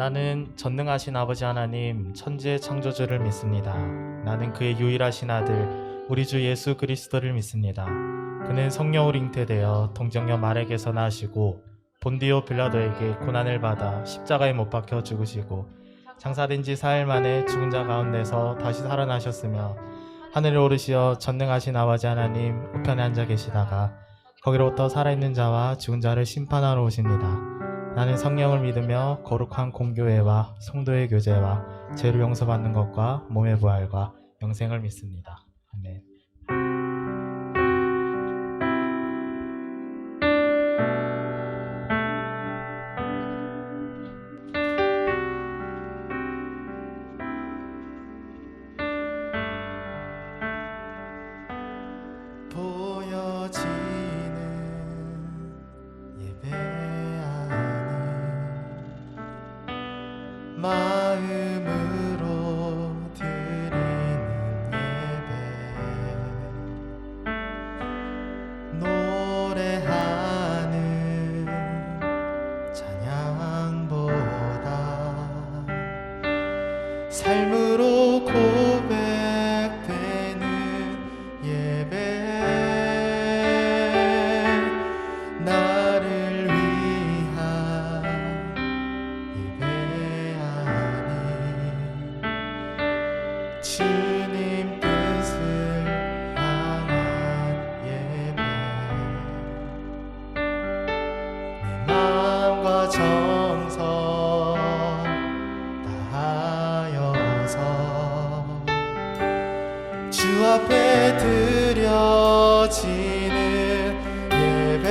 나는 전능하신 아버지 하나님 천지의 창조주를 믿습니다. 나는 그의 유일하신 아들 우리 주 예수 그리스도를 믿습니다. 그는 성령으로 잉태되어 동정녀 마렉에서 나시고 본디오 빌라도에게 고난을 받아 십자가에 못 박혀 죽으시고 장사된 지 4일 만에 죽은 자 가운데서 다시 살아나셨으며 하늘에 오르시어 전능하신 아버지 하나님 우편에 앉아 계시다가 거기로부터 살아있는 자와 죽은 자를 심판하러 오십니다. 나는 성령을 믿으며 거룩한 공교회와 성도의 교제와 죄를 용서받는 것과 몸의 부활과 영생을 믿습니다. 아멘. 보여지는 예배 안에 마음으로 드리는 예배 노래하는 찬양보다 삶으로 고백되는 예배 나를 위한 예배하니 주님 뜻을 향한 예배 내 마음과 정성 다하여서 주 앞에 드려지는 예배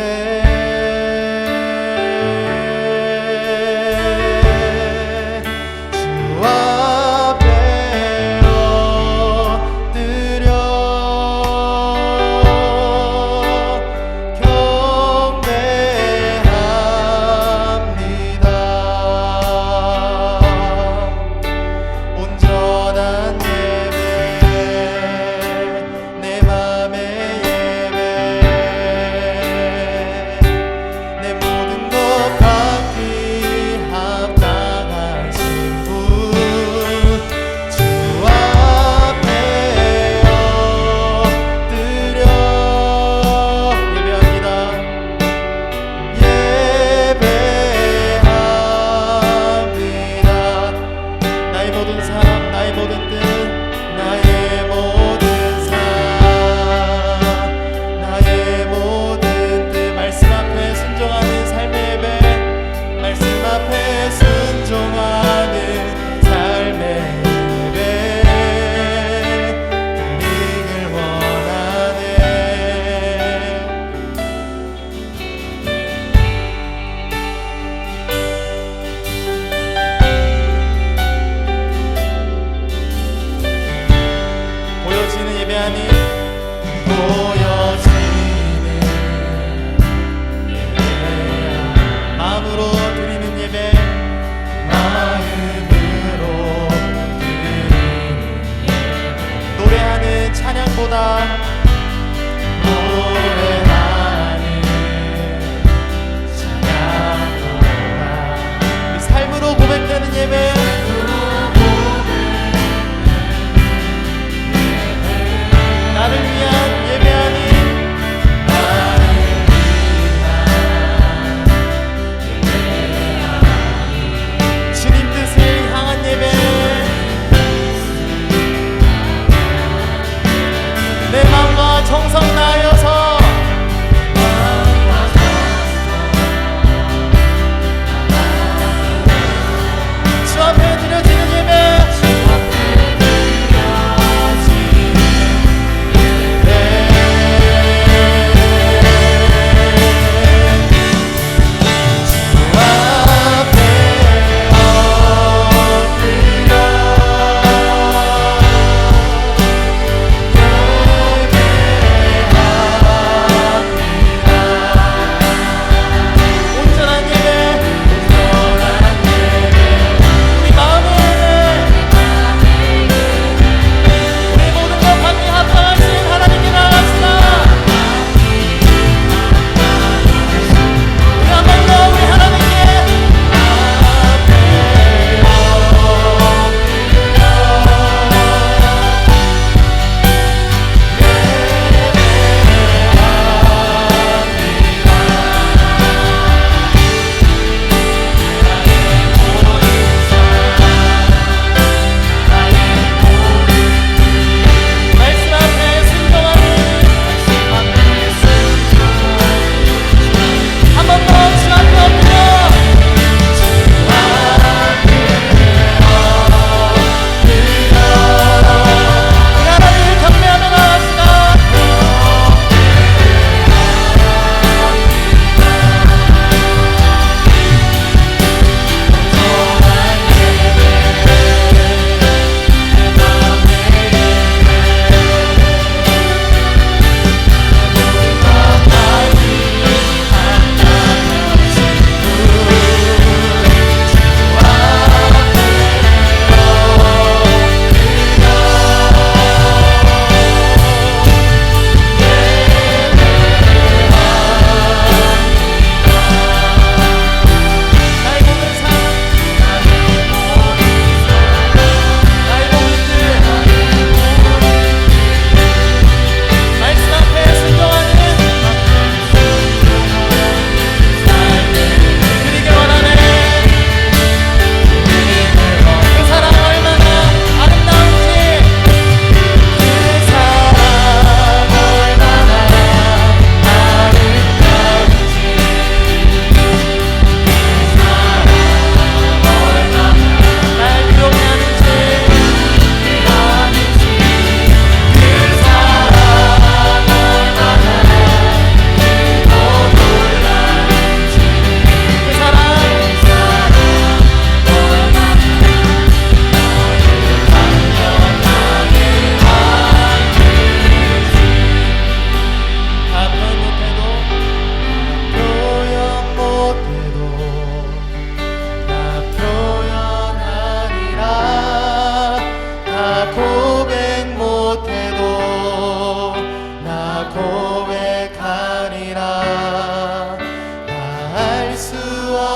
주 앞에 엎드려 경배합니다. 온전한 예배 내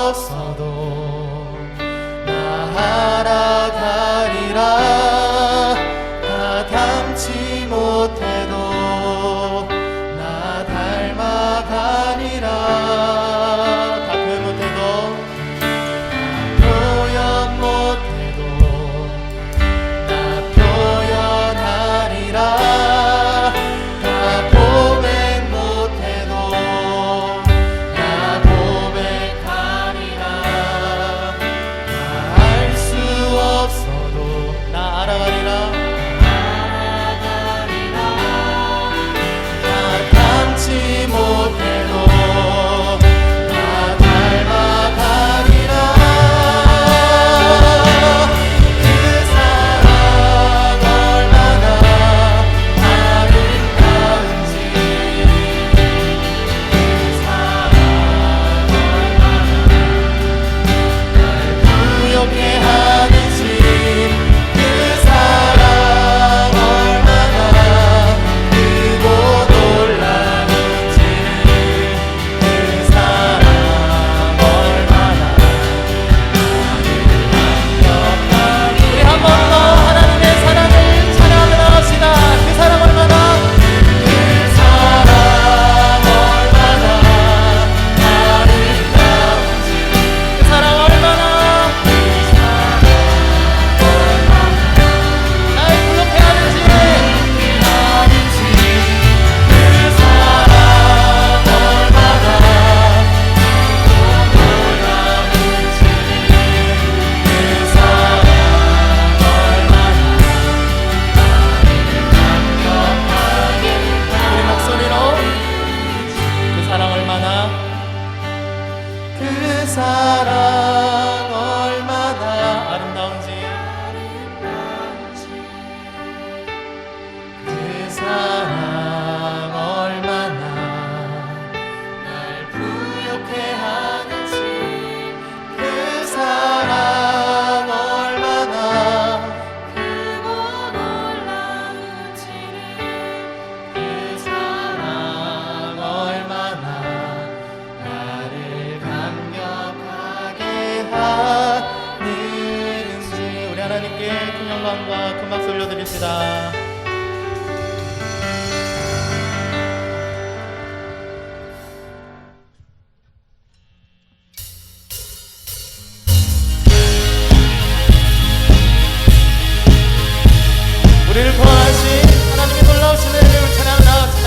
없어도 나 알아가리라. 다 닮지 못해도 나 닮아가리라. 다 표현 못해도 표현 못해도 나 표현하리라. 다 고백 못해도 나 고백하리라. 알 수 없어도 나 알아가리라. 다 닮지 못해도 나 닮아가리라. 그 사랑 얼마나 아름다운지, 그 사랑 얼마나 날 부욕해 하는지, 그 사랑 얼마나 크고 놀라운지, 그 사랑 얼마나 우리 한 번 더 하나님의 사랑을 찬양하며 나갑시다. 그 사랑 얼마나, 그 사랑 얼마나 아름다운지, 그 사랑 얼마나 날 부욕해 하는지, 그 사랑 얼마나 놀라운지, 그 사랑 우리 목소리로 그 사랑 얼마나, 그 사랑 얼마나 아름다운지, 그 사랑 얼마나 날 부욕해 하는지, 그 사랑 얼마나 크고 놀라운지를, 그 사랑 얼마나 나를 감격하게 하는지. 우리 하나님께 큰 영광과 큰 박수 올려드립시다. 우리를 구원하신 하나님의 놀라우신 은혜를 찬양하며 나갑시다.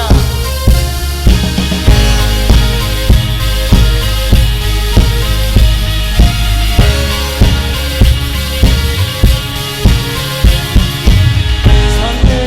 선을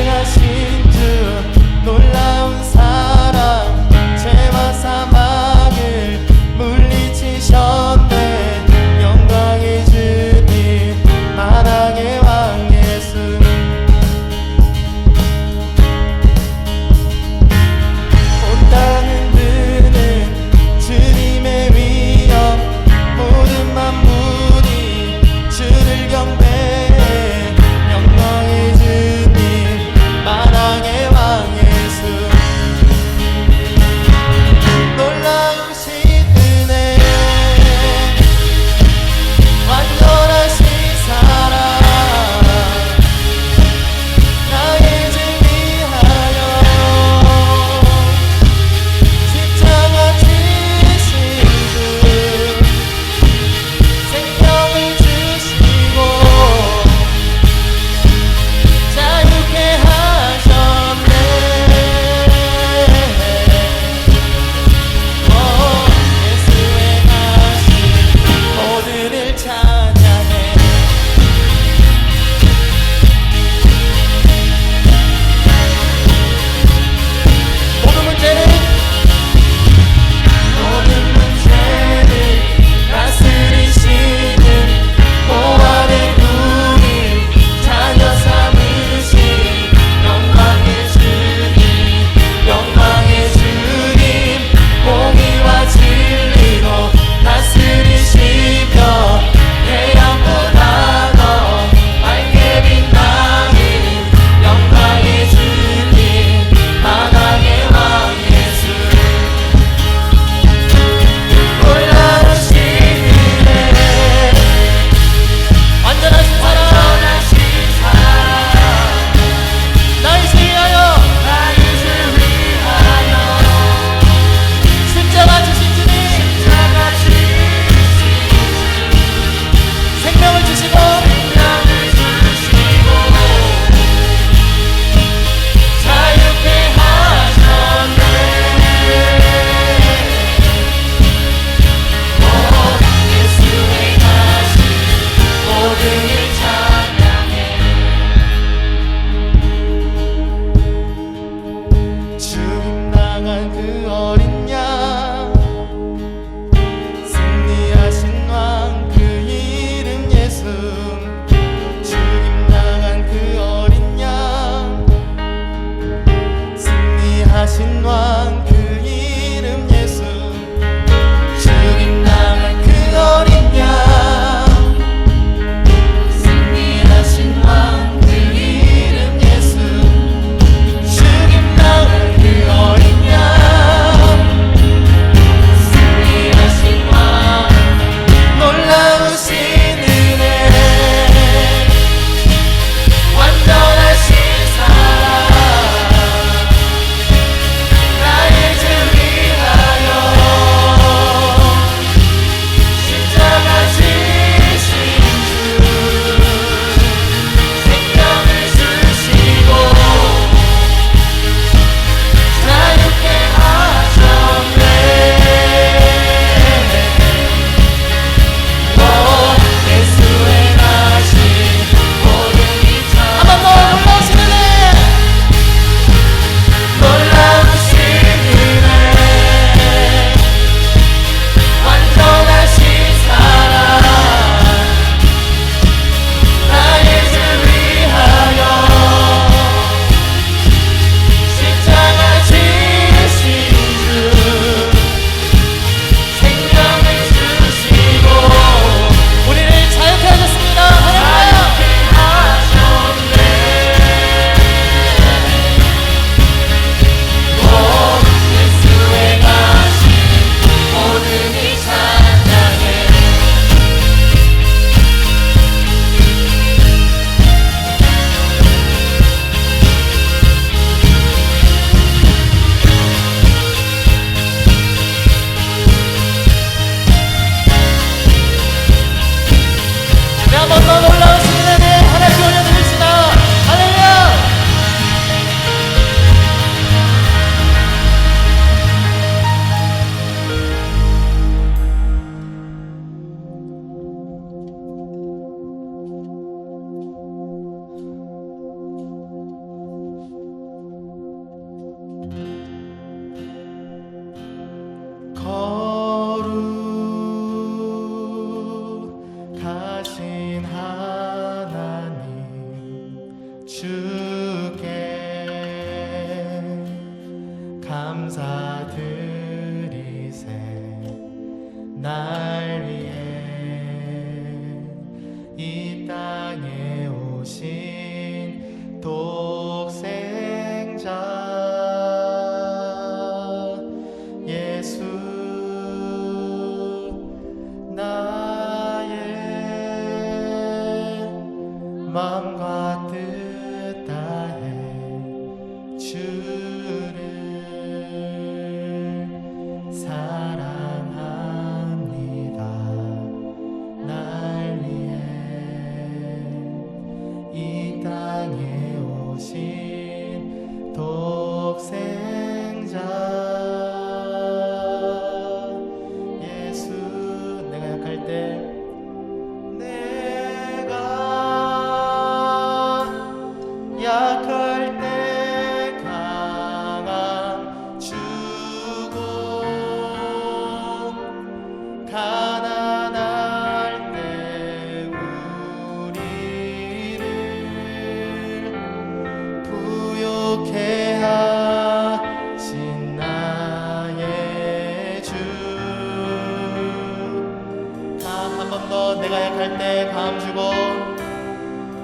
번 더 내가 약할 때 감 주고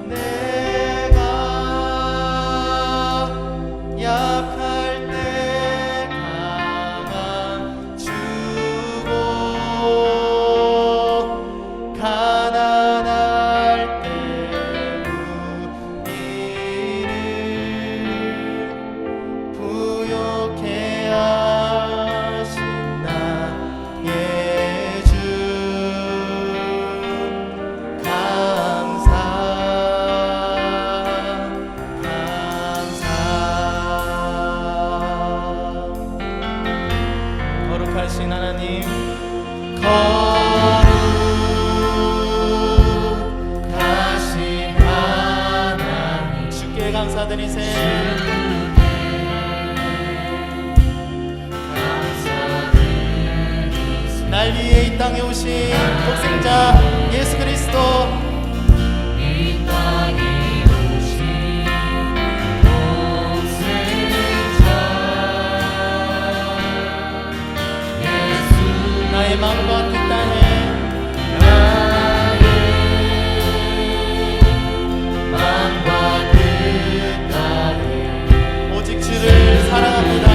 내가 약할 때 강함 주고 가난할 때 우리를 부욕해 하신 나의 주 감사 거룩하신 하나님 거룩하신 하나님 주께 감사드리세 날 위해 이 땅에 오신 독생자 예수 그리스도 이 땅에 오신 독생자 예수 나의 마음과 뜻 땅에 나의 마음과 뜻 따라 오직 주를 사랑합니다.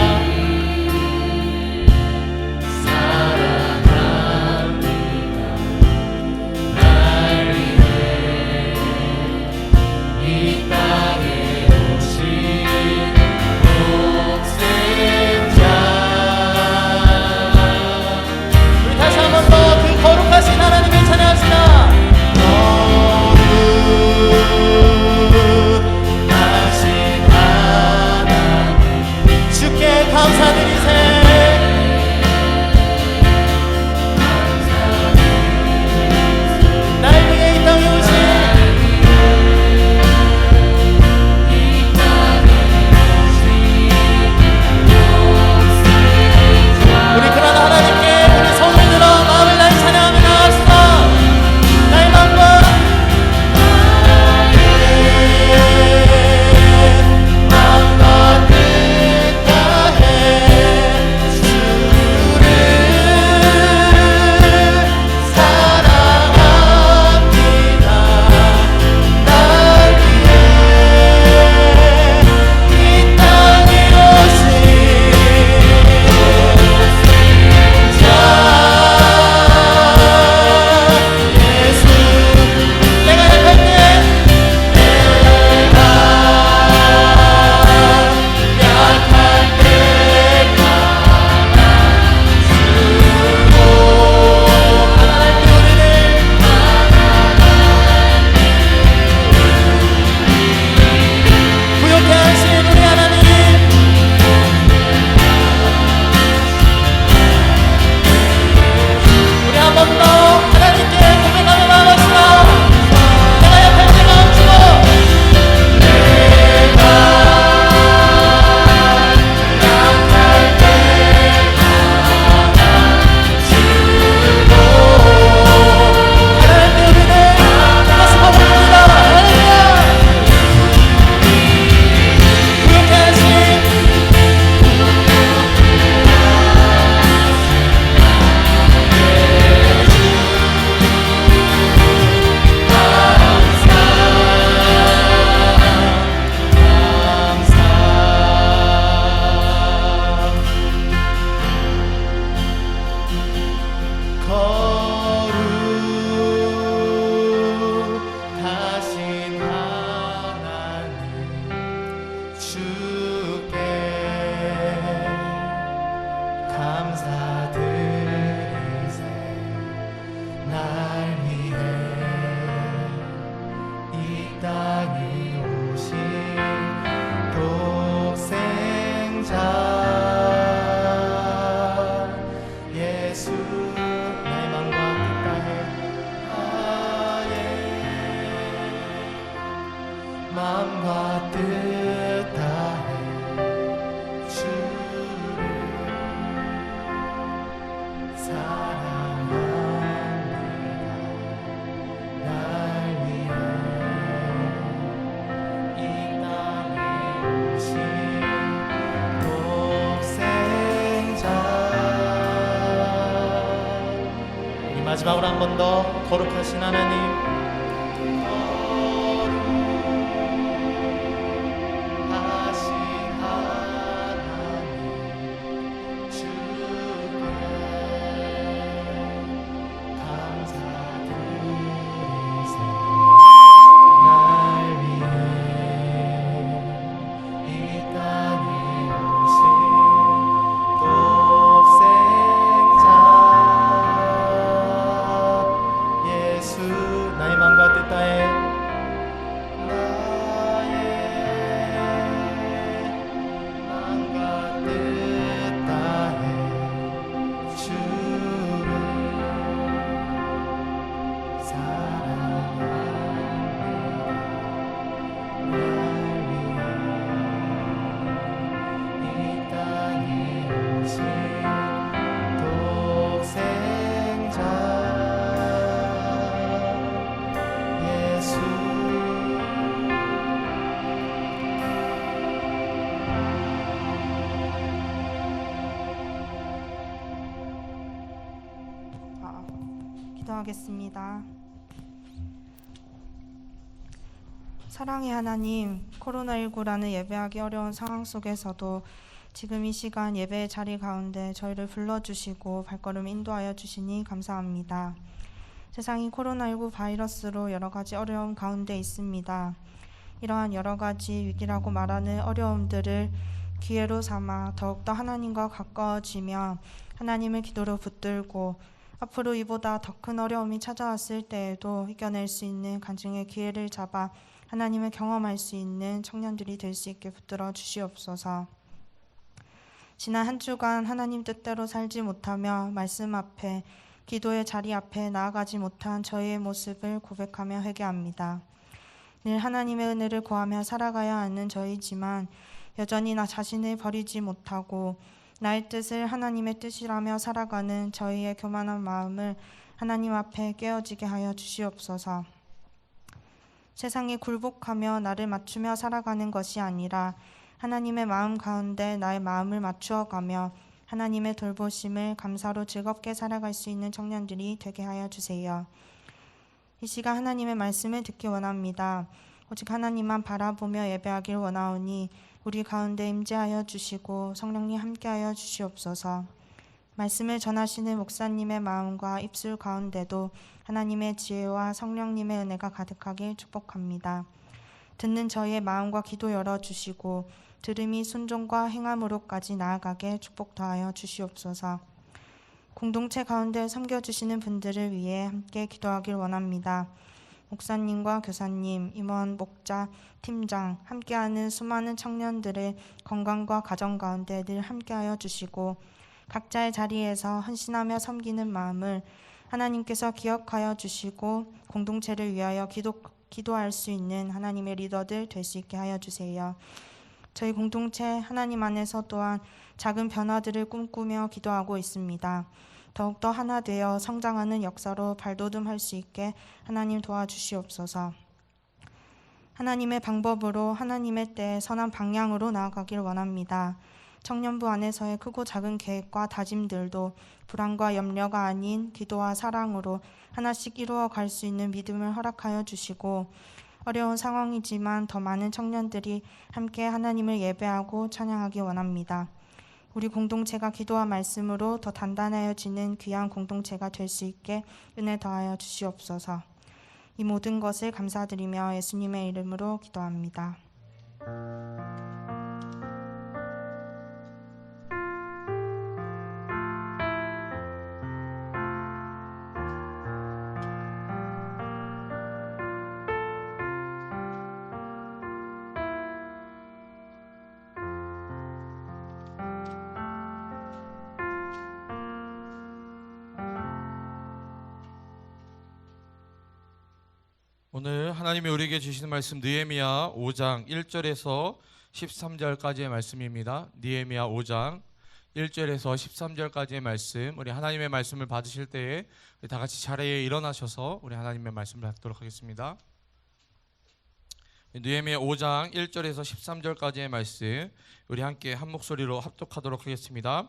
마음과 뜻 다해 주를 사랑합니다. 날 위해 이 땅에 오신 독생자 우리 마지막으로 한 번 더 거룩하신 하나님, 거룩하신 하나님 주께 감사드리세. 날 위해 이 땅에 오신 독생자 예수, 나의 마음과 뜻 다해 나의 마음과 뜻 다해 주를 사랑합니다. 날 위해 이 땅에 오신 독생자 예수. 기도하겠습니다. 사랑의 하나님, 코로나19라는 예배하기 어려운 상황 속에서도 지금 이 시간 예배의 자리 가운데 저희를 불러주시고 발걸음 인도하여 주시니 감사합니다. 세상이 코로나19 바이러스로 여러 가지 어려움 가운데 있습니다. 이러한 여러 가지 위기라고 말하는 어려움들을 기회로 삼아 더욱더 하나님과 가까워지며 하나님을 기도로 붙들고 앞으로 이보다 더 큰 어려움이 찾아왔을 때에도 이겨낼 수 있는 간증의 기회를 잡아 하나님을 경험할 수 있는 청년들이 될 수 있게 붙들어 주시옵소서. 지난 한 주간 하나님 뜻대로 살지 못하며 말씀 앞에, 기도의 자리 앞에 나아가지 못한 저희의 모습을 고백하며 회개합니다. 늘 하나님의 은혜를 구하며 살아가야 하는 저희지만 여전히 나 자신을 버리지 못하고 나의 뜻을 하나님의 뜻이라며 살아가는 저희의 교만한 마음을 하나님 앞에 깨어지게 하여 주시옵소서. 세상에 굴복하며 나를 맞추며 살아가는 것이 아니라 하나님의 마음 가운데 나의 마음을 맞추어가며 하나님의 돌보심을 감사로 즐겁게 살아갈 수 있는 청년들이 되게 하여 주세요. 이 시간 하나님의 말씀을 듣기 원합니다. 오직 하나님만 바라보며 예배하길 원하오니 우리 가운데 임재하여 주시고 성령님 함께하여 주시옵소서. 말씀을 전하시는 목사님의 마음과 입술 가운데도 하나님의 지혜와 성령님의 은혜가 가득하길 축복합니다. 듣는 저희의 마음과 기도 열어주시고 들음이 순종과 행함으로까지 나아가게 축복 더하여 주시옵소서. 공동체 가운데 섬겨주시는 분들을 위해 함께 기도하길 원합니다. 목사님과 교사님, 임원, 목자, 팀장, 함께하는 수많은 청년들의 건강과 가정 가운데 늘 함께하여 주시고 각자의 자리에서 헌신하며 섬기는 마음을 하나님께서 기억하여 주시고 공동체를 위하여 기도할 수 있는 하나님의 리더들 될 수 있게 하여 주세요. 저희 공동체 하나님 안에서 또한 작은 변화들을 꿈꾸며 기도하고 있습니다. 더욱더 하나 되어 성장하는 역사로 발돋움할 수 있게 하나님 도와주시옵소서. 하나님의 방법으로 하나님의 때에 선한 방향으로 나아가길 원합니다. 청년부 안에서의 크고 작은 계획과 다짐들도 불안과 염려가 아닌 기도와 사랑으로 하나씩 이루어 갈 수 있는 믿음을 허락하여 주시고 어려운 상황이지만 더 많은 청년들이 함께 하나님을 예배하고 찬양하기 원합니다. 우리 공동체가 기도와 말씀으로 더 단단해지는 귀한 공동체가 될 수 있게 은혜 더하여 주시옵소서. 이 모든 것을 감사드리며 예수님의 이름으로 기도합니다. 오늘 하나님이 우리에게 주시는 말씀 느헤미야 5장 1절에서 13절까지의 말씀입니다. 느헤미야 5장 1절에서 13절까지의 말씀, 우리 하나님의 말씀을 받으실 때에 우리 다 같이 자리에 일어나셔서 우리 하나님의 말씀을 받도록 하겠습니다. 느헤미야 5장 1절에서 13절까지의 말씀 우리 함께 한 목소리로 합독하도록 하겠습니다.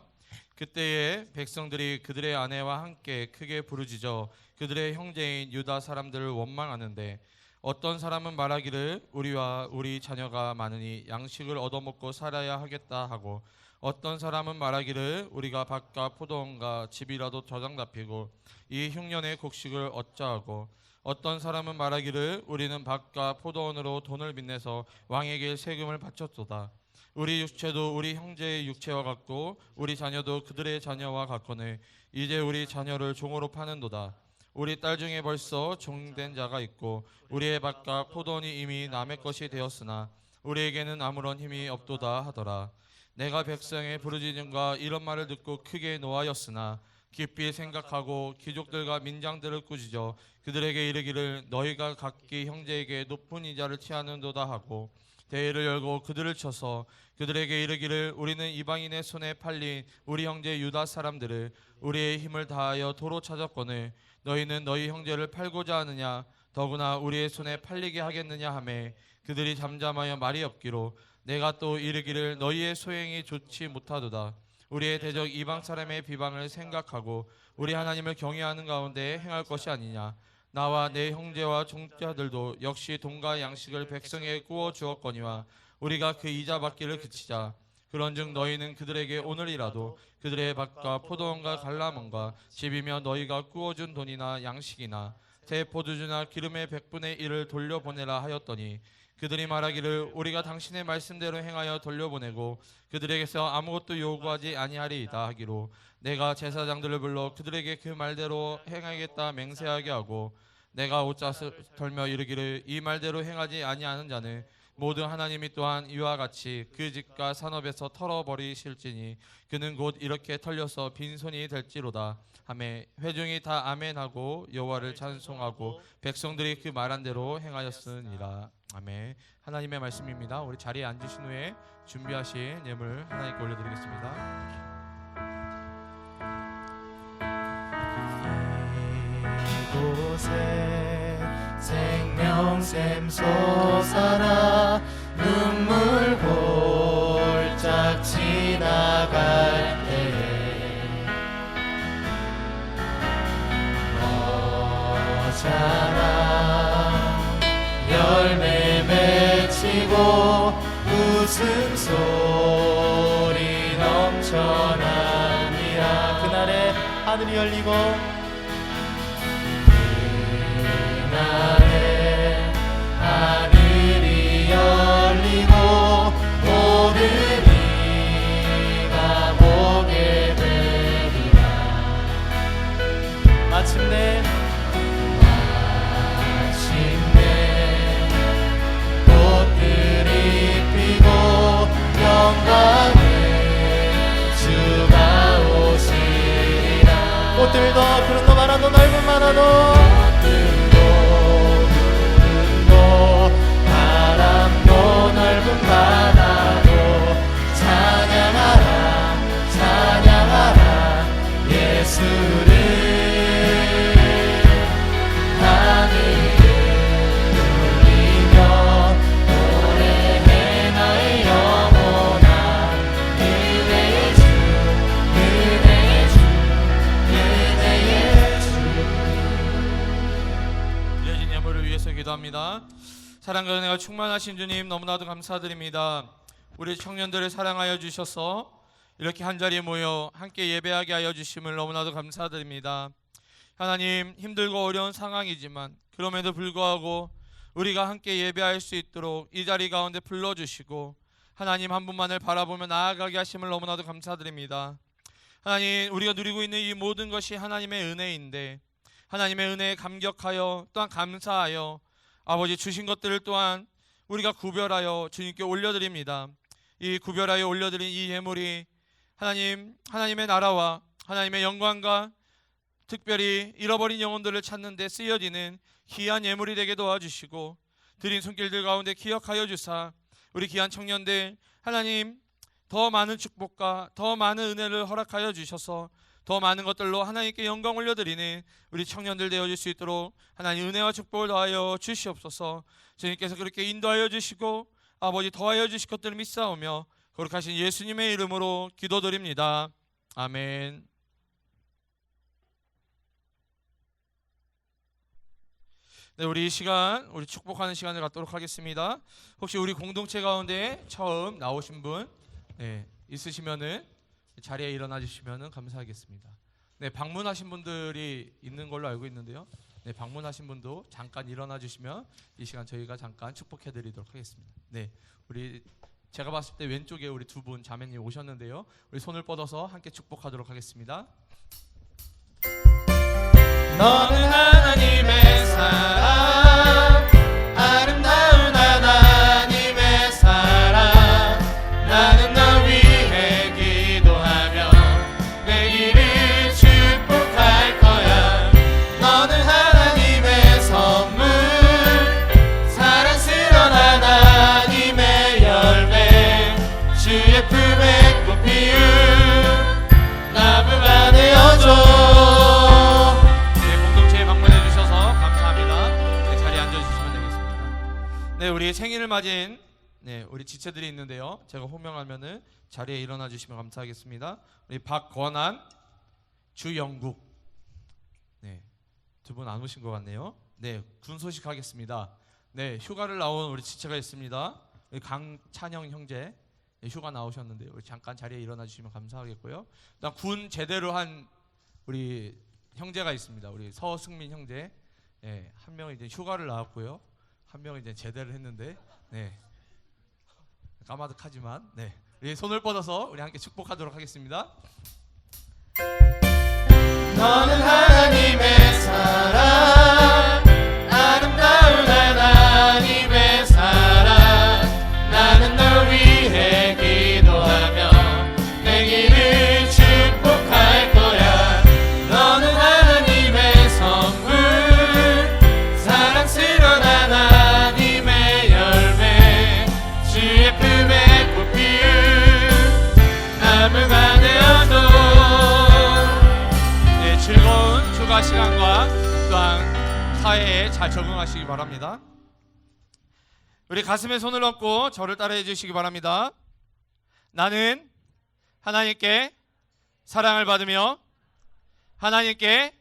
그때에 백성들이 그들의 아내와 함께 크게 부르짖어 그들의 형제인 유다 사람들을 원망하는데 어떤 사람은 말하기를 우리와 우리 자녀가 많으니 양식을 얻어먹고 살아야 하겠다 하고 어떤 사람은 말하기를 우리가 밭과 포도원과 집이라도 저장 잡히고 이 흉년의 곡식을 어찌하고 어떤 사람은 말하기를 우리는 밭과 포도원으로 돈을 빚내서 왕에게 세금을 바쳤도다. 우리 육체도 우리 형제의 육체와 같고 우리 자녀도 그들의 자녀와 같거늘 이제 우리 자녀를 종으로 파는도다. 우리 딸 중에 벌써 종된 자가 있고 우리의 밭과 포도원이 이미 남의 것이 되었으나 우리에게는 아무런 힘이 없도다 하더라. 내가 백성의 부르짖음과 이런 말을 듣고 크게 노하였으나 깊이 생각하고 귀족들과 민장들을 꾸짖어 그들에게 이르기를 너희가 각기 형제에게 높은 이자를 취하는도다 하고 대회를 열고 그들을 쳐서 그들에게 이르기를 우리는 이방인의 손에 팔린 우리 형제 유다 사람들을 우리의 힘을 다하여 도로 찾았거늘 너희는 너희 형제를 팔고자 하느냐 더구나 우리의 손에 팔리게 하겠느냐 하매 그들이 잠잠하여 말이 없기로 내가 또 이르기를 너희의 소행이 좋지 못하도다. 우리의 대적 이방 사람의 비방을 생각하고 우리 하나님을 경외하는 가운데 행할 것이 아니냐. 나와 내 형제와 종자들도 역시 돈과 양식을 백성에게 구워 주었거니와 우리가 그 이자 받기를 그치자. 그런즉 너희는 그들에게 오늘이라도 그들의 밭과 포도원과 갈라몬과 집이며 너희가 구워준 돈이나 양식이나 새 포도주나 기름의 100분의 1을 돌려보내라 하였더니 그들이 말하기를 우리가 당신의 말씀대로 행하여 돌려보내고 그들에게서 아무것도 요구하지 아니하리이다 하기로 내가 제사장들을 불러 그들에게 그 말대로 행하겠다 맹세하게 하고 내가 옷자 털며 이르기를 이 말대로 행하지 아니하는 자는 모든 하나님이 또한 이와 같이 그 집과 산업에서 털어버리실지니 그는 곧 이렇게 털려서 빈손이 될지로다 하매 회중이 다 아멘하고 여호와를 찬송하고 백성들이 그 말한 대로 행하였으니라. 아멘. 하나님의 말씀입니다. 우리 자리에 앉으신 후에 준비하신 예물 하나님께 올려드리겠습니다. 이곳에 생명샘 솟아나 눈물 골짝 지나갈 때에 너잖아 열매 맺히고 웃음소리 넘쳐나니라. 그날에 하늘이 열리고 그날에 하늘이 열리고 모든 이가 보게 되리라. 마침내 꽃들이 피고 영광의 주가 오시리라. 꽃들도 푸른도 많아도 넓은 많아도 바람도 넓은 바다도 찬양하라 찬양하라 예수를 하늘에 올리며 노래해 나의 영혼아 은혜의 주 은혜의 주 은혜의 주. 드려진 예물을 위해서 기도합니다. 사랑과 은혜가 충만하신 주님 너무나도 감사드립니다. 우리 청년들을 사랑하여 주셔서 이렇게 한자리에 모여 함께 예배하게 하여 주심을 너무나도 감사드립니다. 하나님 힘들고 어려운 상황이지만 그럼에도 불구하고 우리가 함께 예배할 수 있도록 이 자리 가운데 불러주시고 하나님 한 분만을 바라보며 나아가게 하심을 너무나도 감사드립니다. 하나님 우리가 누리고 있는 이 모든 것이 하나님의 은혜인데 하나님의 은혜에 감격하여 또한 감사하여 아버지 주신 것들을 또한 우리가 구별하여 주님께 올려드립니다. 이 구별하여 올려드린 이 예물이 하나님의 나라와 하나님의 영광과 특별히 잃어버린 영혼들을 찾는 데 쓰여지는 귀한 예물이 되게 도와주시고 드린 손길들 가운데 기억하여 주사 우리 귀한 청년들 하나님 더 많은 축복과 더 많은 은혜를 허락하여 주셔서 더 많은 것들로 하나님께 영광 올려드리는 우리 청년들 되어줄 수 있도록 하나님 은혜와 축복을 더하여 주시옵소서. 주님께서 그렇게 인도하여 주시고 아버지 더하여 주실 것들을 믿사오며 거룩하신 예수님의 이름으로 기도드립니다. 아멘. 네, 우리 이 시간 우리 축복하는 시간을 갖도록 하겠습니다. 혹시 우리 공동체 가운데 처음 나오신 분 있으시면은 자리에 일어나 주시면은 감사하겠습니다. 네, 방문하신 분들이 있는 걸로 알고 있는데요. 네, 방문하신 분도 잠깐 일어나 주시면 이 시간 저희가 잠깐 축복해 드리도록 하겠습니다. 네, 우리 제가 봤을 때 왼쪽에 우리 두 분 자매님 오셨는데요. 우리 손을 뻗어서 함께 축복하도록 하겠습니다. 너는 하나님의 사랑, 아름다운 하나님의 사랑. 나는 너 위해 기도하며 내 길을 축복할 거야. 너는 하나님의 선물, 사랑스러운 하나님의 열매. 주의 품에 꽃 피운 나무가 되어줘. 네, 우리 생일을 맞은 우리 지체들이 있는데요. 제가 호명하면은 자리에 일어나 주시면 감사하겠습니다. 우리 박권한, 주영국. 네, 두 분 안 오신 것 같네요. 네, 군 소식하겠습니다. 네, 휴가를 나온 우리 지체가 있습니다. 우리 강찬영 형제 휴가 나오셨는데 우리 잠깐 자리에 일어나 주시면 감사하겠고요. 그다음 군 제대로 한 우리 형제가 있습니다. 우리 서승민 형제. 한 명이 이제 휴가를 나왔고요. 한 명은 이제 제대를 했는데, 까마득하지만, 우리 손을 뻗어서 우리 함께 축복하도록 하겠습니다. 너는 하나님의 사랑, 아름다운 하나님의 사랑. 나는 널 위해 기도하며 내 길을 축복할 거야. 너는 하나님의 선물, 사랑스러운 하나님의 열매. 주의 품에 꽃 피운 나무가 되어도. 네, 즐거운 휴가 시간과 또한 사회에 잘 적응하시기 바랍니다. 우리 가슴에 손을 얹고 저를 따라해 주시기 바랍니다. 나는 하나님께 사랑을 받으며 하나님께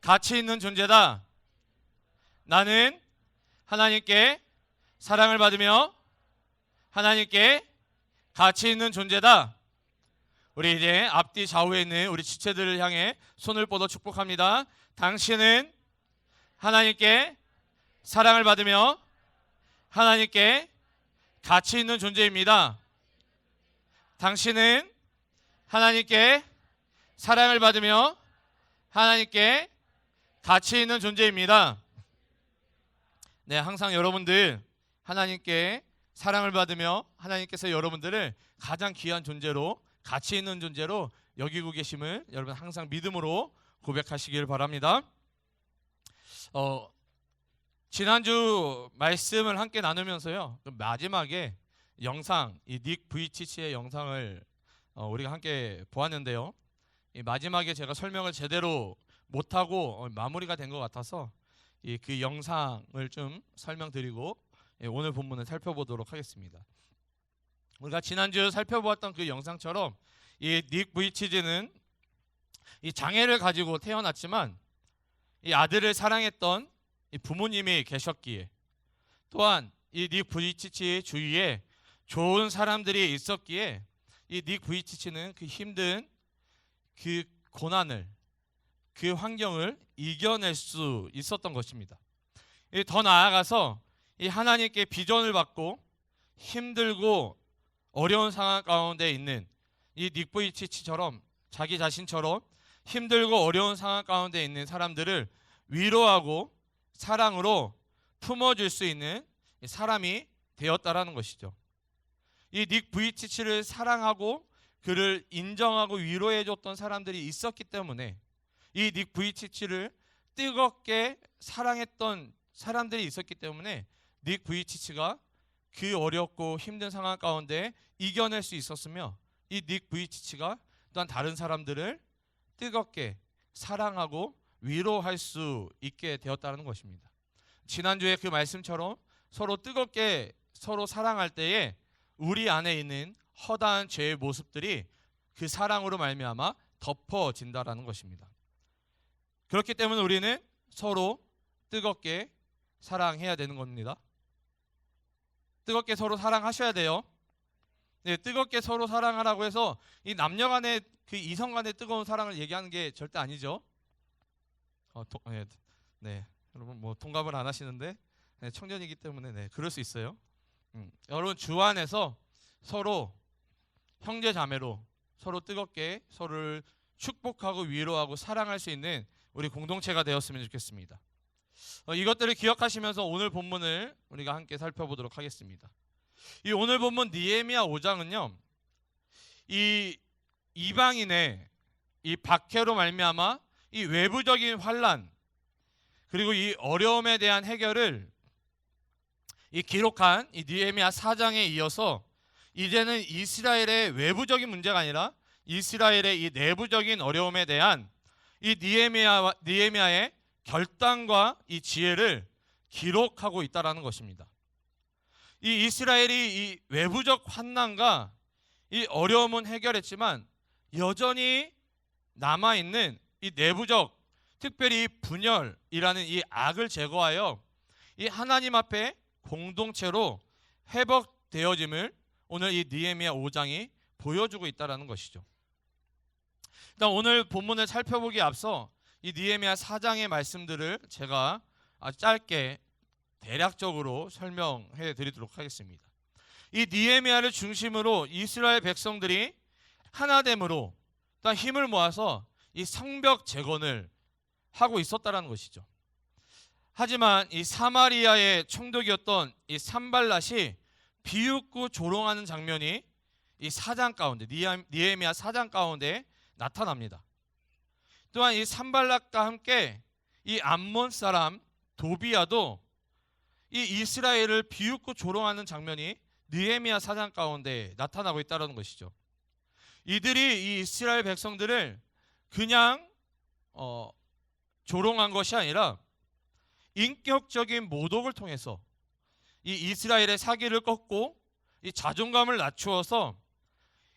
가치 있는 존재다. 나는 하나님께 사랑을 받으며 하나님께 가치 있는 존재다. 우리 이제 앞뒤 좌우에 있는 우리 지체들을 향해 손을 뻗어 축복합니다. 당신은 하나님께 사랑을 받으며 하나님께 가치 있는 존재입니다. 당신은 하나님께 사랑을 받으며 하나님께 가치 있는 존재입니다. 네, 항상 여러분들 하나님께 사랑을 받으며 하나님께서 여러분들을 가장 귀한 존재로, 가치 있는 존재로 여기고 계심을 여러분 항상 믿음으로 고백하시길 바랍니다. 지난주 말씀을 함께 나누면서요, 마지막에 영상, 이 닉 부이치치의 영상을 우리가 함께 보았는데요. 이 마지막에 제가 설명을 제대로 못하고 마무리가 된 것 같아서 그 영상을 좀 설명드리고 오늘 본문을 살펴보도록 하겠습니다. 우리가 지난주 살펴보았던 그 영상처럼 이 닉 부이치치는 이 장애를 가지고 태어났지만 이 아들을 사랑했던 이 부모님이 계셨기에, 또한 이 닉 부이치치 주위에 좋은 사람들이 있었기에 이 닉 부이치치는 그 힘든 그 고난을, 그 환경을 이겨낼 수 있었던 것입니다. 더 나아가서 이 하나님께 비전을 받고 힘들고 어려운 상황 가운데 있는 이 닉 부이치치처럼 자기 자신처럼 힘들고 어려운 상황 가운데 있는 사람들을 위로하고 사랑으로 품어줄 수 있는 사람이 되었다라는 것이죠. 이 닉 부이치치를 사랑하고 그를 인정하고 위로해줬던 사람들이 있었기 때문에 이 닉 부이치치를 뜨겁게 사랑했던 사람들이 있었기 때문에 닉 부이치치가 그 어렵고 힘든 상황 가운데 이겨낼 수 있었으며, 이 닉 부이치치가 또한 다른 사람들을 뜨겁게 사랑하고 위로할 수 있게 되었다는 것입니다. 지난주에 그 말씀처럼 서로 뜨겁게 서로 사랑할 때에 우리 안에 있는 허다한 죄의 모습들이 그 사랑으로 말미암아 덮어진다라는 것입니다. 그렇기 때문에 우리는 서로 뜨겁게 사랑해야 되는 겁니다. 뜨겁게 서로 사랑하셔야 돼요. 네, 뜨겁게 서로 사랑하라고 해서 이 남녀 간의 그 이성 간의 뜨거운 사랑을 얘기하는 게 절대 아니죠. 네, 여러분 뭐 동감을 안 하시는데 네, 청년이기 때문에 네, 그럴 수 있어요. 여러분 주 안에서 서로 형제 자매로 서로 뜨겁게 서로를 축복하고 위로하고 사랑할 수 있는 우리 공동체가 되었으면 좋겠습니다. 이것들을 기억하시면서 오늘 본문을 우리가 함께 살펴보도록 하겠습니다. 이 오늘 본문 느헤미야 5장은요, 이 이방인의 이 박해로 말미암아 이 외부적인 환란 그리고 이 어려움에 대한 해결을 이 기록한 이 느헤미야 4장에 이어서 이제는 이스라엘의 외부적인 문제가 아니라 이스라엘의 이 내부적인 어려움에 대한 이 느헤미야의 결단과 이 지혜를 기록하고 있다라는 것입니다. 이 이스라엘이 이 외부적 환난과 이 어려움은 해결했지만 여전히 남아있는 이 내부적, 특별히 분열이라는 이 악을 제거하여 이 하나님 앞에 공동체로 회복되어짐을 오늘 이 느헤미야 5장이 보여주고 있다는 것이죠. 일단 오늘 본문을 살펴보기에 앞서 이 느헤미야 4장의 말씀들을 제가 아주 짧게 대략적으로 설명해 드리도록 하겠습니다. 이 느헤미야를 중심으로 이스라엘 백성들이 하나됨으로 또 힘을 모아서 이 성벽 재건을 하고 있었다는 것이죠. 하지만 이 사마리아의 총독이었던 이 산발랏이 비웃고 조롱하는 장면이 이 4장 가운데 느헤미야 4장 가운데 나타납니다. 또한 이 산발랏과 함께 이 암몬 사람 도비야도 이 이스라엘을 비웃고 조롱하는 장면이 느헤미야 4장 가운데 나타나고 있다는 것이죠. 이들이 이 이스라엘 백성들을 그냥 조롱한 것이 아니라 인격적인 모독을 통해서 이 이스라엘의 사기를 꺾고 이 자존감을 낮추어서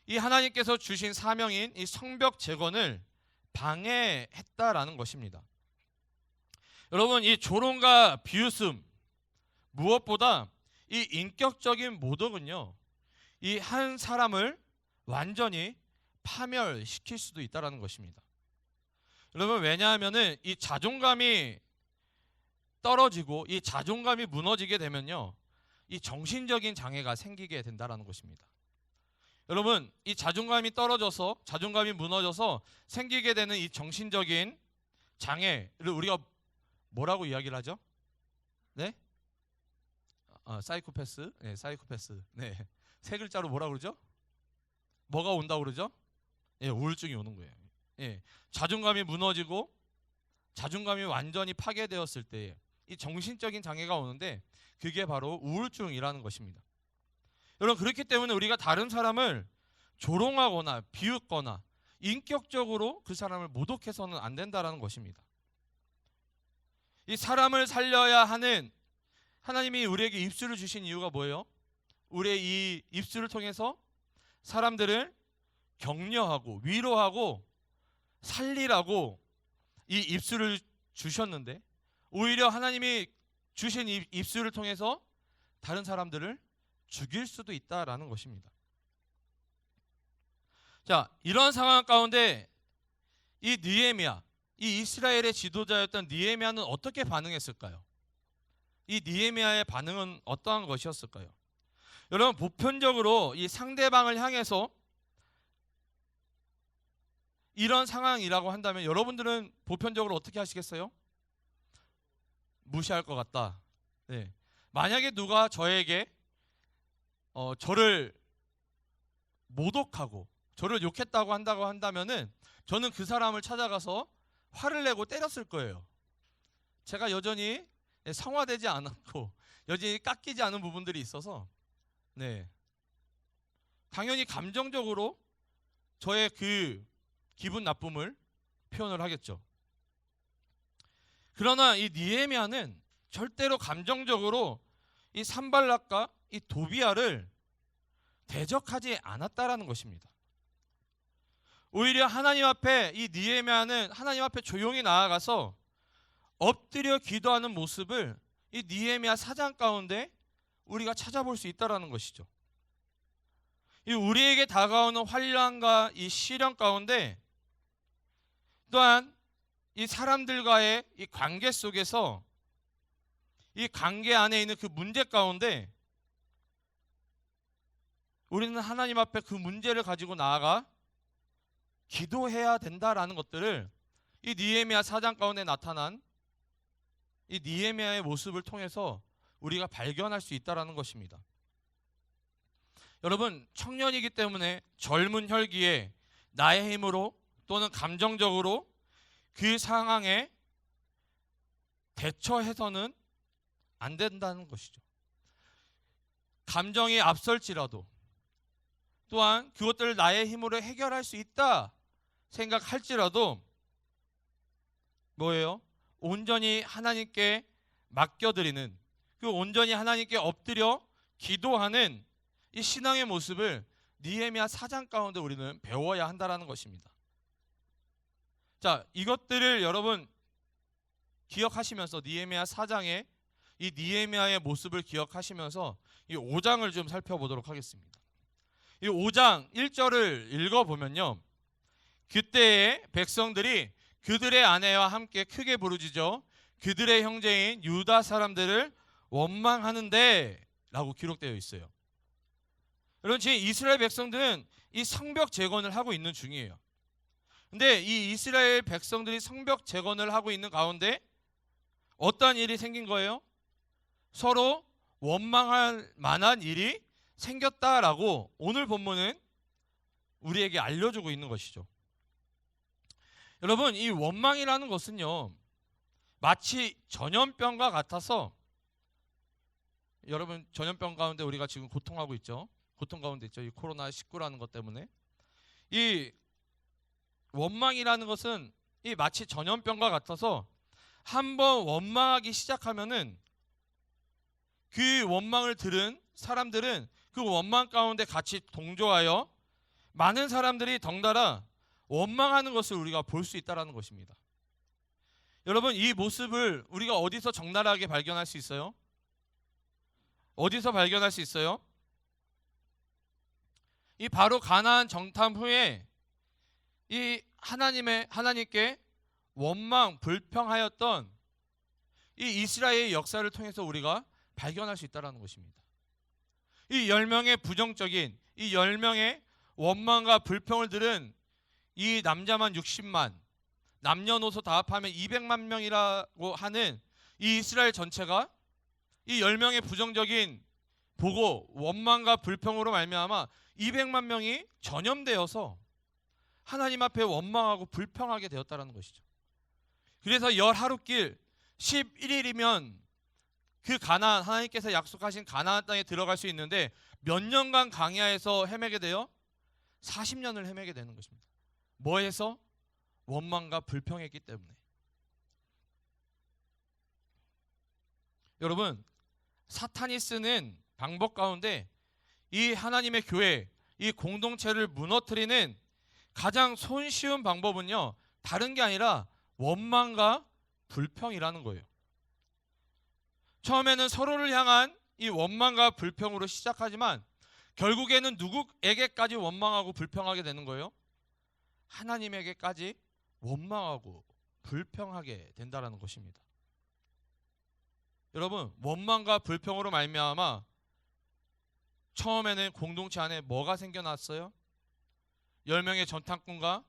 이 하나님께서 주신 사명인 이 성벽 재건을 방해했다라는 것입니다. 여러분, 이 조롱과 비웃음, 무엇보다 이 인격적인 모독은요, 이 한 사람을 완전히 파멸시킬 수도 있다는 것입니다. 여러분, 왜냐하면은 이 자존감이 떨어지고 이 자존감이 무너지게 되면요, 이 정신적인 장애가 생기게 된다는 것입니다. 여러분, 이 자존감이 떨어져서 자존감이 무너져서 생기게 되는 이 정신적인 장애를 우리가 뭐라고 이야기를 하죠? 네? 사이코패스. 네, 사이코패스. 네. 세 글자로 뭐라고 그러죠? 뭐가 온다고 그러죠? 예, 우울증이 오는 거예요. 예. 자존감이 무너지고 자존감이 완전히 파괴되었을 때 이 정신적인 장애가 오는데 그게 바로 우울증이라는 것입니다. 여러분, 그렇기 때문에 우리가 다른 사람을 조롱하거나 비웃거나 인격적으로 그 사람을 모독해서는 안 된다는 것입니다. 이 사람을 살려야 하는 하나님이 우리에게 입술을 주신 이유가 뭐예요? 우리의 이 입술을 통해서 사람들을 격려하고 위로하고 살리라고 이 입술을 주셨는데 오히려 하나님이 주신 이 입술을 통해서 다른 사람들을 죽일 수도 있다라는 것입니다. 자, 이런 상황 가운데 이 느헤미야, 이 이스라엘의 지도자였던 느헤미야는 어떻게 반응했을까요? 이 느헤미야의 반응은 어떠한 것이었을까요? 여러분, 보편적으로 이 상대방을 향해서 이런 상황이라고 한다면 여러분들은 보편적으로 어떻게 하시겠어요? 무시할 것 같다. 네. 만약에 누가 저에게 저를 모독하고 저를 욕했다고 한다면은 저는 그 사람을 찾아가서 화를 내고 때렸을 거예요. 제가 여전히 성화되지 않았고 여전히 깎이지 않은 부분들이 있어서 네, 당연히 감정적으로 저의 그 기분 나쁨을 표현을 하겠죠. 그러나 이 느헤미야는 절대로 감정적으로 이 산발랏과 이 도비야를 대적하지 않았다라는 것입니다. 오히려 하나님 앞에 이 느헤미야는 하나님 앞에 조용히 나아가서 엎드려 기도하는 모습을 이 느헤미야 4장 가운데 우리가 찾아볼 수 있다라는 것이죠. 이 우리에게 다가오는 환난과 이 시련 가운데 또한 이 사람들과의 이 관계 속에서 이 관계 안에 있는 그 문제 가운데 우리는 하나님 앞에 그 문제를 가지고 나아가 기도해야 된다라는 것들을 이 느헤미야 4장 가운데 나타난 이 느헤미야의 모습을 통해서 우리가 발견할 수 있다라는 것입니다. 여러분, 청년이기 때문에 젊은 혈기에 나의 힘으로 또는 감정적으로 그 상황에 대처해서는 안 된다는 것이죠. 감정이 앞설지라도 또한 그것들을 나의 힘으로 해결할 수 있다 생각할지라도 뭐예요? 온전히 하나님께 맡겨드리는, 그 온전히 하나님께 엎드려 기도하는 이 신앙의 모습을 느헤미야 4장 가운데 우리는 배워야 한다라는 것입니다. 자, 이것들을 여러분 기억하시면서 느헤미야 4장의 이 느헤미야의 모습을 기억하시면서 이 5장을 좀 살펴보도록 하겠습니다. 이 5장 1절을 읽어보면요, 그때의 백성들이 그들의 아내와 함께 크게 부르짖어 그들의 형제인 유다 사람들을 원망하는데 라고 기록되어 있어요. 여러분, 지금 이스라엘 백성들은 이 성벽 재건을 하고 있는 중이에요. 근데 이 이스라엘 백성들이 성벽 재건을 하고 있는 가운데 어떤 일이 생긴 거예요? 서로 원망할 만한 일이 생겼다라고 오늘 본문은 우리에게 알려주고 있는 것이죠. 여러분, 이 원망이라는 것은요, 마치 전염병과 같아서, 여러분 전염병 가운데 우리가 지금 고통하고 있죠. 고통 가운데 있죠. 이 코로나19라는 것 때문에. 이 원망이라는 것은 이 마치 전염병과 같아서 한번 원망하기 시작하면은 그 원망을 들은 사람들은 그 원망 가운데 같이 동조하여 많은 사람들이 덩달아 원망하는 것을 우리가 볼 수 있다는 것입니다. 여러분, 이 모습을 우리가 어디서 적나라하게 발견할 수 있어요? 어디서 발견할 수 있어요? 이 바로 가나안 정탐 후에 이 하나님께 원망 불평하였던 이 이스라엘의 역사를 통해서 우리가 발견할 수 있다는 것입니다. 이 10명의 부정적인 이 10명의 원망과 불평을 들은 이 남자만 60만, 남녀노소 다 합하면 200만 명이라고 하는 이 이스라엘 전체가 이 10명의 부정적인 보고 원망과 불평으로 말미암아 200만 명이 전염되어서 하나님 앞에 원망하고 불평하게 되었다는 것이죠. 그래서 열 하루길 11일이면 그 가나안, 하나님께서 약속하신 가나안 땅에 들어갈 수 있는데 몇 년간 광야에서 헤매게 되어 40년을 헤매게 되는 것입니다. 뭐해서? 원망과 불평했기 때문에. 여러분, 사탄이 쓰는 방법 가운데 이 하나님의 교회, 이 공동체를 무너뜨리는 가장 손쉬운 방법은요, 다른 게 아니라 원망과 불평이라는 거예요. 처음에는 서로를 향한 이 원망과 불평으로 시작하지만 결국에는 누구에게까지 원망하고 불평하게 되는 거예요? 하나님에게까지 원망하고 불평하게 된다는 것입니다. 여러분, 원망과 불평으로 말미암아 처음에는 공동체 안에 뭐가 생겨났어요? 10명의 전탐꾼과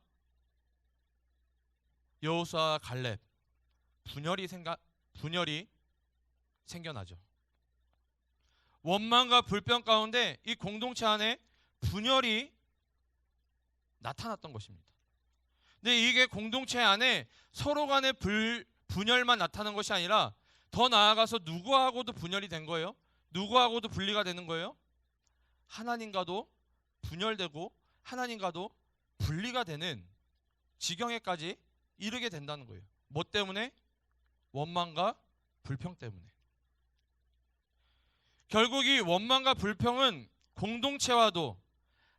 여호수아와 갈렙, 분열이 생겨나죠. 원망과 불평 가운데 이 공동체 안에 분열이 나타났던 것입니다. 근데 이게 공동체 안에 서로 간의 분열만 나타난 것이 아니라 더 나아가서 누구하고도 분열이 된 거예요. 누구하고도 분리가 되는 거예요. 하나님과도 분열되고 하나님과도 분리가 되는 지경에까지 이르게 된다는 거예요. 뭐 때문에? 원망과 불평 때문에. 결국 이 원망과 불평은 공동체와도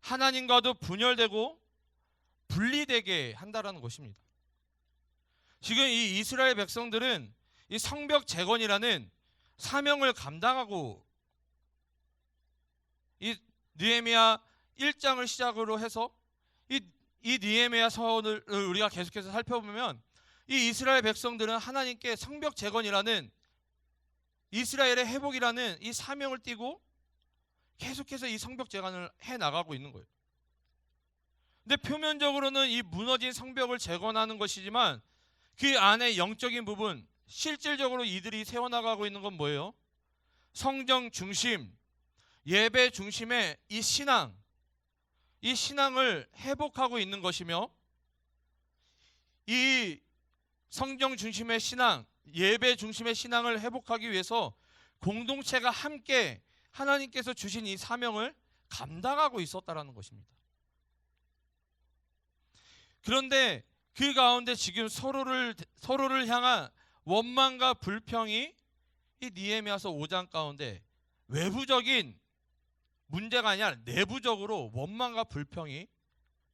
하나님과도 분열되고 분리되게 한다라는 것입니다. 지금 이 이스라엘 백성들은 이 성벽 재건이라는 사명을 감당하고, 이 느헤미야 1장을 시작으로 해서 이 느헤미야 서원을 우리가 계속해서 살펴보면 이 이스라엘 백성들은 하나님께 성벽 재건이라는, 이스라엘의 회복이라는 이 사명을 띠고 계속해서 이 성벽 재건을 해 나가고 있는 거예요. 근데 표면적으로는 이 무너진 성벽을 재건하는 것이지만 그 안에 영적인 부분, 실질적으로 이들이 세워나가고 있는 건 뭐예요? 성정 중심, 예배 중심의 이 신앙을 회복하고 있는 것이며, 이 성정 중심의 신앙, 예배 중심의 신앙을 회복하기 위해서 공동체가 함께 하나님께서 주신 이 사명을 감당하고 있었다라는 것입니다. 그런데 그 가운데 지금 서로를 향한 원망과 불평이 이 느헤미야서 5장 가운데 외부적인 문제가 아니라 내부적으로 원망과 불평이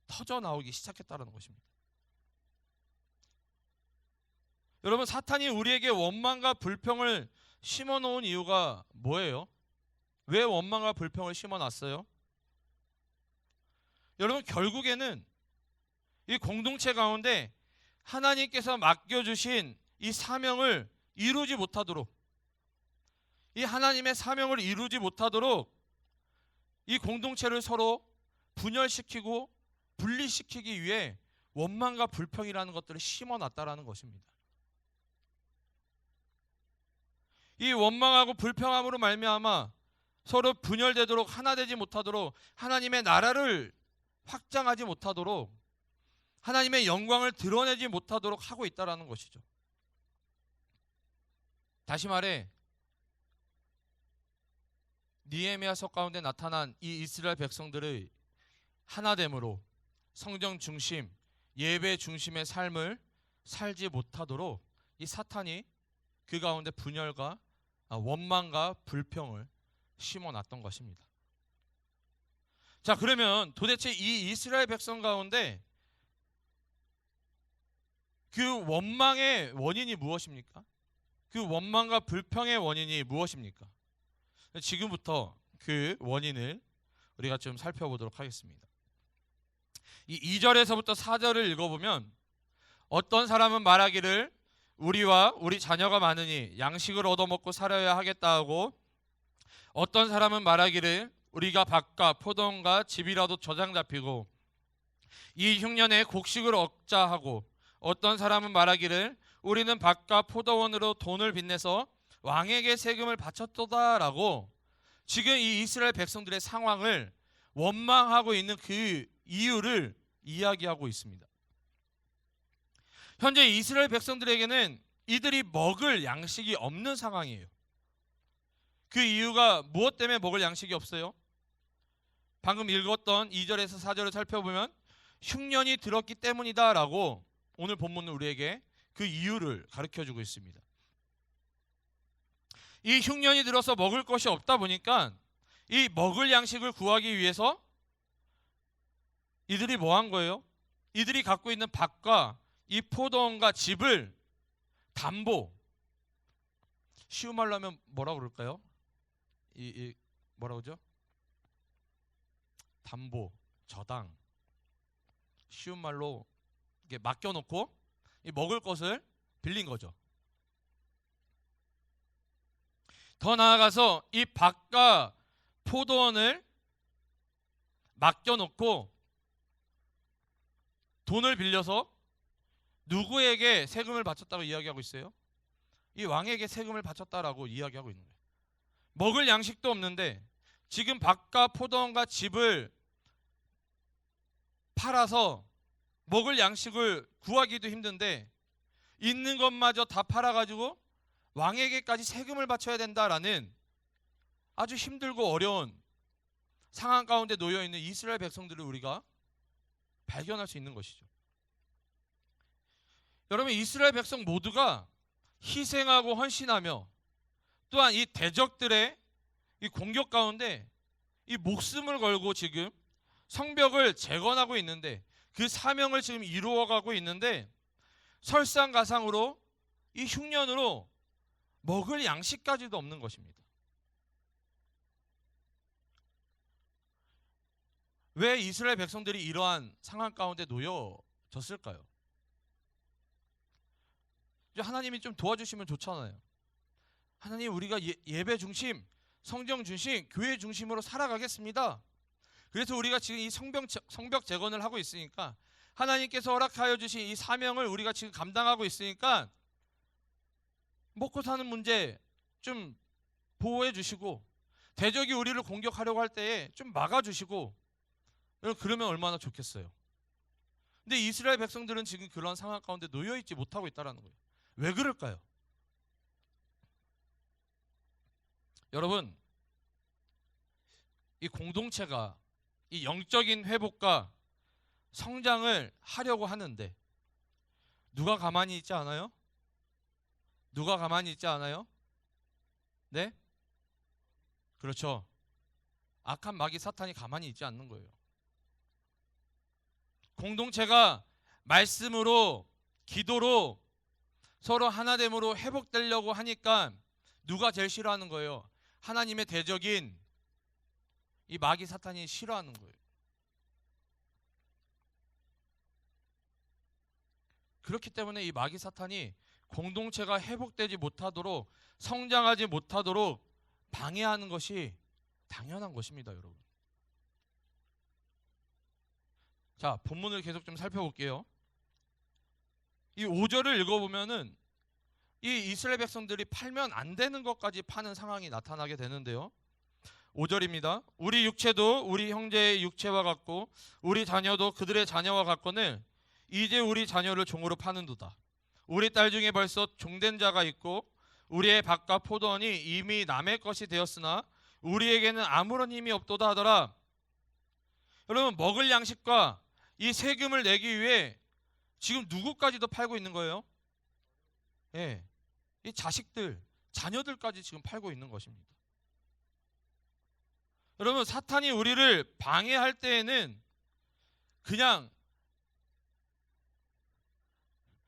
터져 나오기 시작했다는 것입니다. 여러분, 사탄이 우리에게 원망과 불평을 심어 놓은 이유가 뭐예요? 왜 원망과 불평을 심어 놨어요? 여러분, 결국에는 이 공동체 가운데 하나님께서 맡겨주신 이 사명을 이루지 못하도록, 이 하나님의 사명을 이루지 못하도록 이 공동체를 서로 분열시키고 분리시키기 위해 원망과 불평이라는 것들을 심어놨다라는 것입니다. 이 원망하고 불평함으로 말미암아 서로 분열되도록, 하나 되지 못하도록, 하나님의 나라를 확장하지 못하도록, 하나님의 영광을 드러내지 못하도록 하고 있다라는 것이죠. 다시 말해, 느헤미야서 가운데 나타난 이 이스라엘 백성들의 하나됨으로 성정 중심, 예배 중심의 삶을 살지 못하도록 이 사탄이 그 가운데 분열과 원망과 불평을 심어놨던 것입니다. 자, 그러면 도대체 이 이스라엘 백성 가운데 그 원망의 원인이 무엇입니까? 그 원망과 불평의 원인이 무엇입니까? 지금부터 그 원인을 우리가 좀 살펴보도록 하겠습니다. 이 2절에서부터 4절을 읽어보면 어떤 사람은 말하기를 우리와 우리 자녀가 많으니 양식을 얻어먹고 살아야 하겠다 하고, 어떤 사람은 말하기를 우리가 밭과 포도원과 집이라도 저장 잡히고 이 흉년에 곡식을 얻자 하고, 어떤 사람은 말하기를 우리는 밭과 포도원으로 돈을 빚내서 왕에게 세금을 바쳤도다라고 지금 이 이스라엘 백성들의 상황을 원망하고 있는 그 이유를 이야기하고 있습니다. 현재 이스라엘 백성들에게는 이들이 먹을 양식이 없는 상황이에요. 그 이유가 무엇 때문에 먹을 양식이 없어요? 방금 읽었던 2절에서 4절을 살펴보면 흉년이 들었기 때문이다라고 오늘 본문은 우리에게 그 이유를 가르쳐주고 있습니다. 이 흉년이 들어서 먹을 것이 없다 보니까 이 먹을 양식을 구하기 위해서 이들이 뭐 한 거예요? 이들이 갖고 있는 밭과 이 포도원과 집을 담보, 쉬운 말로 하면 뭐라고 그럴까요? 뭐라고 그러죠? 담보, 저당, 쉬운 말로 이렇게 맡겨놓고 이 먹을 것을 빌린 거죠. 더 나아가서 이 밭과 포도원을 맡겨놓고 돈을 빌려서 누구에게 세금을 바쳤다고 이야기하고 있어요? 이 왕에게 세금을 바쳤다라고 이야기하고 있는 거예요. 먹을 양식도 없는데 지금 밭과 포도원과 집을 팔아서 먹을 양식을 구하기도 힘든데 있는 것마저 다 팔아가지고 왕에게까지 세금을 바쳐야 된다라는 아주 힘들고 어려운 상황 가운데 놓여있는 이스라엘 백성들을 우리가 발견할 수 있는 것이죠. 여러분, 이스라엘 백성 모두가 희생하고 헌신하며 또한 이 대적들의 이 공격 가운데 이 목숨을 걸고 지금 성벽을 재건하고 있는데 그 사명을 지금 이루어가고 있는데 설상가상으로 이 흉년으로 먹을 양식까지도 없는 것입니다. 왜 이스라엘 백성들이 이러한 상황 가운데 놓여졌을까요? 하나님이 좀 도와주시면 좋잖아요. 하나님, 우리가 예배 중심, 성경 중심, 교회 중심으로 살아가겠습니다. 그래서 우리가 지금 이 성벽 재건을 하고 있으니까, 하나님께서 허락하여 주신 이 사명을 우리가 지금 감당하고 있으니까 먹고 사는 문제 좀 보호해 주시고, 대적이 우리를 공격하려고 할 때에 좀 막아 주시고, 그러면 얼마나 좋겠어요. 근데 이스라엘 백성들은 지금 그런 상황 가운데 놓여 있지 못하고 있다는 거예요. 왜 그럴까요? 여러분, 이 공동체가 이 영적인 회복과 성장을 하려고 하는데 누가 가만히 있지 않아요? 누가 가만히 있지 않아요? 네? 그렇죠. 악한 마귀 사탄이 가만히 있지 않는 거예요. 공동체가 말씀으로, 기도로, 서로 하나됨으로 회복되려고 하니까 누가 제일 싫어하는 거예요? 하나님의 대적인 이 마귀 사탄이 싫어하는 거예요. 그렇기 때문에 이 마귀 사탄이 공동체가 회복되지 못하도록, 성장하지 못하도록 방해하는 것이 당연한 것입니다, 여러분. 자, 본문을 계속 좀 살펴볼게요. 이 5절을 읽어보면은 이 이스라엘 백성들이 팔면 안 되는 것까지 파는 상황이 나타나게 되는데요. 5절입니다. 우리 육체도 우리 형제의 육체와 같고 우리 자녀도 그들의 자녀와 같거늘 이제 우리 자녀를 종으로 파는도다. 우리 딸 중에 벌써 종된 자가 있고 우리의 밭과 포도원이 이미 남의 것이 되었으나 우리에게는 아무런 힘이 없도다 하더라. 여러분, 먹을 양식과 이 세금을 내기 위해 지금 누구까지도 팔고 있는 거예요? 예, 이 자식들, 자녀들까지 지금 팔고 있는 것입니다. 여러분, 사탄이 우리를 방해할 때에는 그냥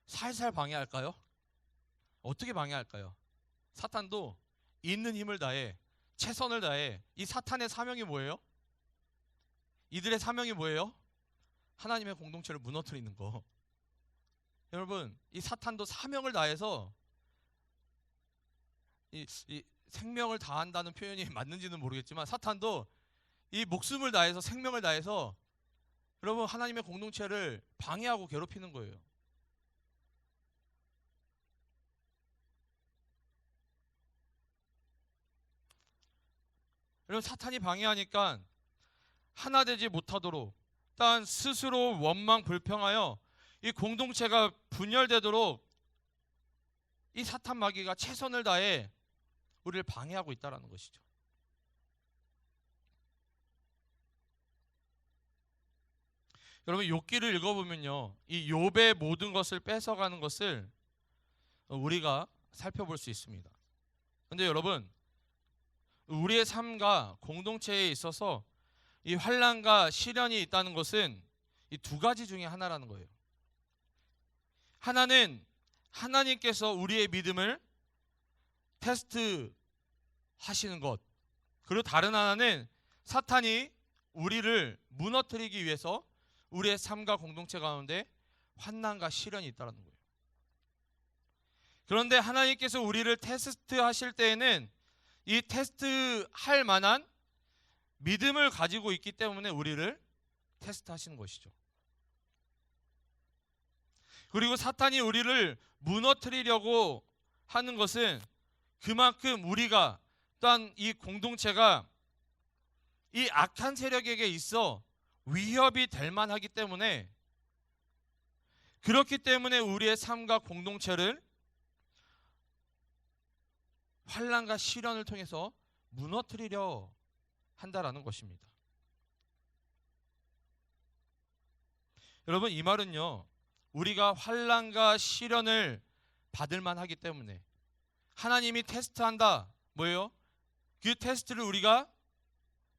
살살 방해할까요? 어떻게 방해할까요? 사탄도 있는 힘을 다해, 최선을 다해. 이 사탄의 사명이 뭐예요? 이들의 사명이 뭐예요? 하나님의 공동체를 무너뜨리는 거. 여러분, 이 사탄도 사명을 다해서 이 생명을 다한다는 표현이 맞는지는 모르겠지만 사탄도 이 목숨을 다해서, 생명을 다해서 여러분, 하나님의 공동체를 방해하고 괴롭히는 거예요. 여러분, 사탄이 방해하니까 하나 되지 못하도록, 일단 스스로 원망 불평하여 이 공동체가 분열되도록 이 사탄 마귀가 최선을 다해 우리를 방해하고 있다는 것이죠. 여러분, 욥기를 읽어보면요, 이 욥의 모든 것을 뺏어가는 것을 우리가 살펴볼 수 있습니다. 그런데 여러분, 우리의 삶과 공동체에 있어서 이 환난과 시련이 있다는 것은 이 두 가지 중에 하나라는 거예요. 하나는 하나님께서 우리의 믿음을 테스트 하시는 것, 그리고 다른 하나는 사탄이 우리를 무너뜨리기 위해서 우리의 삶과 공동체 가운데 환난과 시련이 있다는 거예요. 그런데 하나님께서 우리를 테스트 하실 때에는 이 테스트 할 만한 믿음을 가지고 있기 때문에 우리를 테스트 하시는 것이죠. 그리고 사탄이 우리를 무너뜨리려고 하는 것은 그만큼 우리가, 또한 이 공동체가 이 악한 세력에게 있어 위협이 될 만하기 때문에, 그렇기 때문에 우리의 삶과 공동체를 환난과 시련을 통해서 무너뜨리려 한다라는 것입니다. 여러분, 이 말은요, 우리가 환난과 시련을 받을 만하기 때문에 하나님이 테스트한다. 뭐예요? 그 테스트를 우리가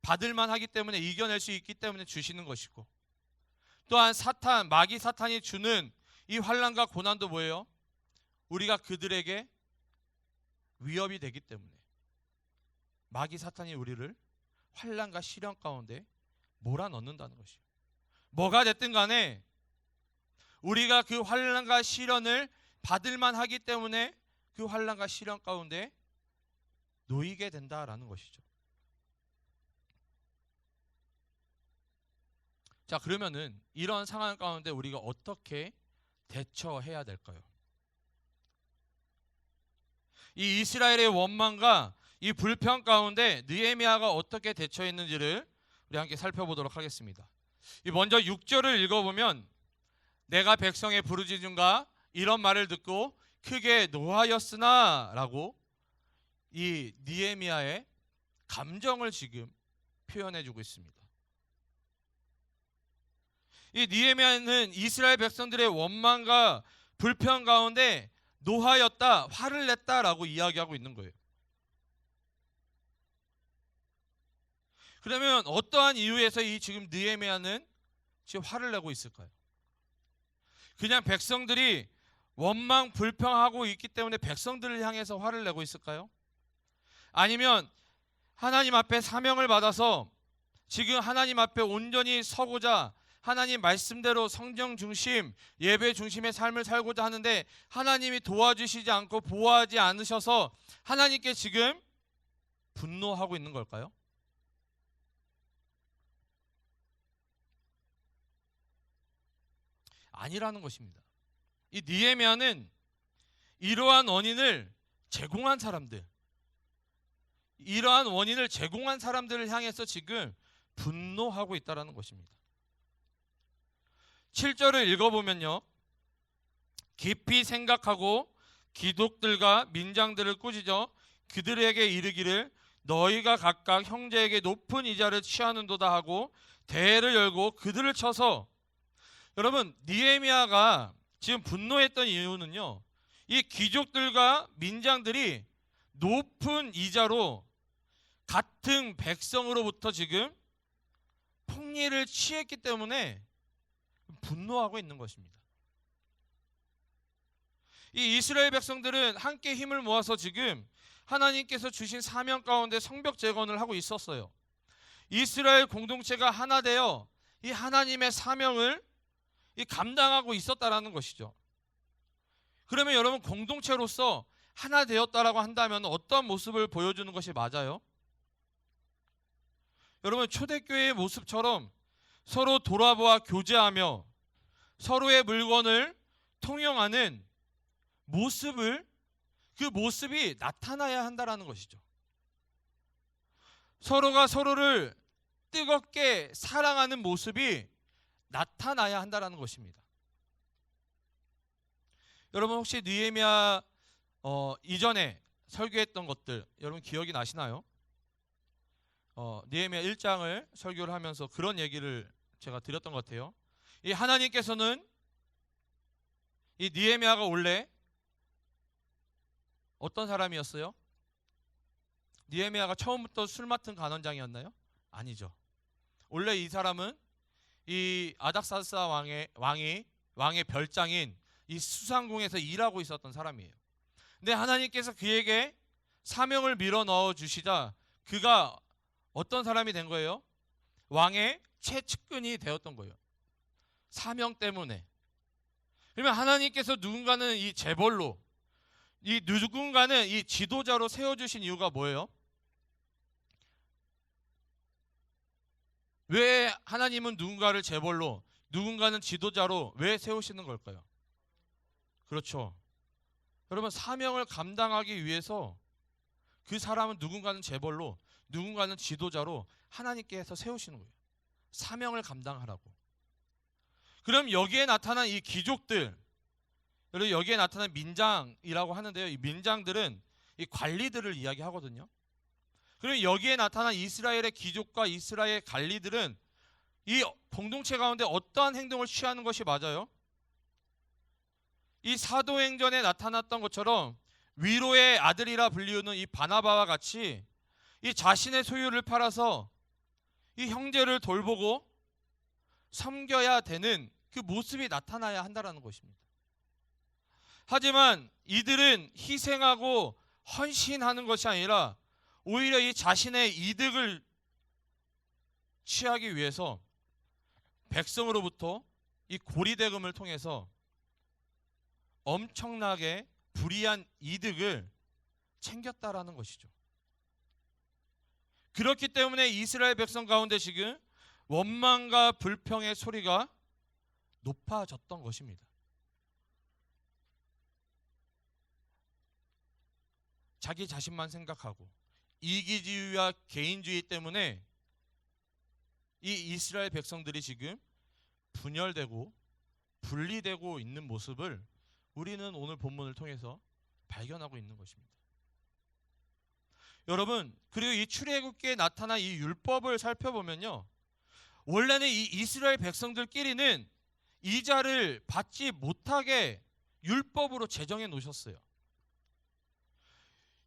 받을 만하기 때문에, 이겨낼 수 있기 때문에 주시는 것이고, 또한 사탄, 마귀 사탄이 주는 이 환난과 고난도 뭐예요? 우리가 그들에게 위협이 되기 때문에 마귀 사탄이 우리를 환난과 시련 가운데 몰아넣는다는 것이에요. 뭐가 됐든 간에 우리가 그 환난과 시련을 받을만 하기 때문에 그 환난과 시련 가운데 놓이게 된다라는 것이죠. 자, 그러면은 이런 상황 가운데 우리가 어떻게 대처해야 될까요? 이 이스라엘의 원망과 이 불평 가운데 느헤미야가 어떻게 대처했는지를 우리 함께 살펴보도록 하겠습니다. 먼저 6절을 읽어보면 내가 백성의 부르짖음과 이런 말을 듣고 크게 노하였으나 라고 이 느헤미야의 감정을 지금 표현해주고 있습니다. 이 느헤미야는 이스라엘 백성들의 원망과 불평 가운데 노하였다, 화를 냈다라고 이야기하고 있는 거예요. 그러면 어떠한 이유에서 이 지금 느헤미야는 지금 화를 내고 있을까요? 그냥 백성들이 원망 불평하고 있기 때문에 백성들을 향해서 화를 내고 있을까요? 아니면 하나님 앞에 사명을 받아서 지금 하나님 앞에 온전히 서고자 하나님 말씀대로 성경 중심, 예배 중심의 삶을 살고자 하는데 하나님이 도와주시지 않고 보호하지 않으셔서 하나님께 지금 분노하고 있는 걸까요? 아니라는 것입니다. 이 느헤미야는 이러한 원인을 제공한 사람들, 이러한 원인을 제공한 사람들을 향해서 지금 분노하고 있다는 것입니다. 7절을 읽어보면요, 깊이 생각하고 기독들과 민장들을 꾸짖어 그들에게 이르기를 너희가 각각 형제에게 높은 이자를 취하는도다 하고 대회를 열고 그들을 쳐서, 여러분 느헤미야가 지금 분노했던 이유는요, 이 귀족들과 민장들이 높은 이자로 같은 백성으로부터 지금 폭리를 취했기 때문에 분노하고 있는 것입니다. 이 이스라엘 백성들은 함께 힘을 모아서 지금 하나님께서 주신 사명 가운데 성벽 재건을 하고 있었어요. 이스라엘 공동체가 하나 되어 이 하나님의 사명을 감당하고 있었다라는 것이죠. 그러면 여러분 공동체로서 하나 되었다라고 한다면 어떤 모습을 보여주는 것이 맞아요? 여러분 초대교회의 모습처럼 서로 돌아보아 교제하며 서로의 물건을 통용하는 모습을, 그 모습이 나타나야 한다라는 것이죠. 서로가 서로를 뜨겁게 사랑하는 모습이 나타나야 한다라는 것입니다. 여러분 혹시 느헤미야 이전에 설교했던 것들 여러분 기억이 나시나요? 느헤미야 1장을 설교를 하면서 그런 얘기를 제가 드렸던 것 같아요. 이 하나님께서는 이 느헤미야가 원래 어떤 사람이었어요? 느헤미야가 처음부터 술 맡은 간원장이었나요? 아니죠. 원래 이 사람은 이 아닥사스다 왕의 별장인 이 수상궁에서 일하고 있었던 사람이에요. 근데 하나님께서 그에게 사명을 밀어 넣어 주시자 그가 어떤 사람이 된 거예요? 왕의 최측근이 되었던 거예요. 사명 때문에. 그러면 하나님께서 누군가는 이 재벌로, 이 누군가는 이 지도자로 세워주신 이유가 뭐예요? 왜 하나님은 누군가를 재벌로, 누군가는 지도자로 왜 세우시는 걸까요? 그렇죠. 여러분 사명을 감당하기 위해서 그 사람은 누군가는 재벌로, 누군가는 지도자로 하나님께서 세우시는 거예요. 사명을 감당하라고. 그럼 여기에 나타난 이 귀족들, 여러분 여기에 나타난 민장이라고 하는데요, 이 민장들은 이 관리들을 이야기하거든요. 그럼 여기에 나타난 이스라엘의 귀족과 이스라엘 관리들은 이 공동체 가운데 어떠한 행동을 취하는 것이 맞아요? 이 사도행전에 나타났던 것처럼 위로의 아들이라 불리우는 이 바나바와 같이 이 자신의 소유를 팔아서 이 형제를 돌보고 섬겨야 되는 그 모습이 나타나야 한다는 것입니다. 하지만 이들은 희생하고 헌신하는 것이 아니라 오히려 이 자신의 이득을 취하기 위해서 백성으로부터 이 고리대금을 통해서 엄청나게 불이한 이득을 챙겼다라는 것이죠. 그렇기 때문에 이스라엘 백성 가운데 지금 원망과 불평의 소리가 높아졌던 것입니다. 자기 자신만 생각하고 이기주의와 개인주의 때문에 이 이스라엘 백성들이 지금 분열되고 분리되고 있는 모습을 우리는 오늘 본문을 통해서 발견하고 있는 것입니다. 여러분, 그리고 이 출애굽기에 나타난 이 율법을 살펴보면요, 원래는 이 이스라엘 백성들끼리는 이자를 받지 못하게 율법으로 제정해 놓으셨어요.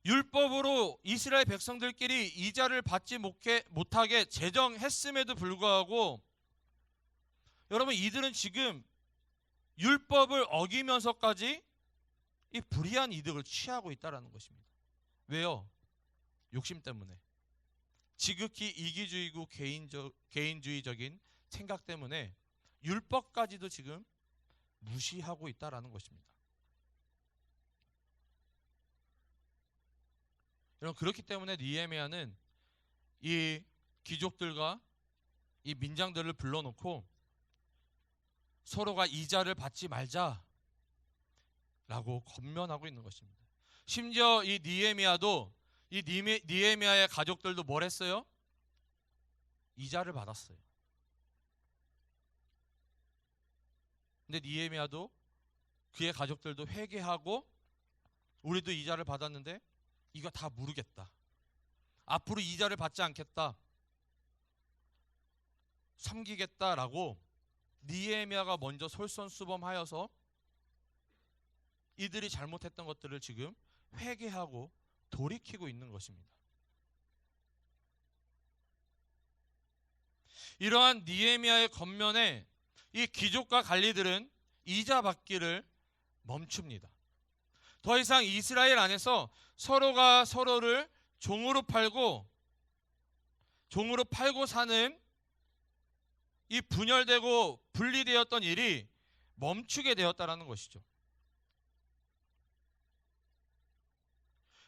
율법으로 이스라엘 백성들끼리 이자를 받지 못하게 제정했음에도 불구하고 여러분, 이들은 지금 율법을 어기면서까지 이 불이한 이득을 취하고 있다는 것입니다. 왜요? 욕심 때문에. 지극히 이기주의고 개인주의적인 생각 때문에 율법까지도 지금 무시하고 있다는 것입니다. 여러분, 그렇기 때문에 느헤미야는 이 귀족들과 이 민장들을 불러놓고 서로가 이자를 받지 말자라고 권면하고 있는 것입니다. 심지어 이 느헤미야도 이 느헤미야의 가족들도 뭘 했어요? 이자를 받았어요. 근데 느헤미야도 그의 가족들도 회개하고 우리도 이자를 받았는데 이거 다 모르겠다. 앞으로 이자를 받지 않겠다. 섬기겠다라고 느헤미야가 먼저 솔선수범하여서 이들이 잘못했던 것들을 지금 회개하고 돌이키고 있는 것입니다. 이러한 느헤미야의 겉면에 이 귀족과 관리들은 이자 받기를 멈춥니다. 더 이상 이스라엘 안에서 서로가 서로를 종으로 팔고 사는 이 분열되고 분리되었던 일이 멈추게 되었다는 것이죠.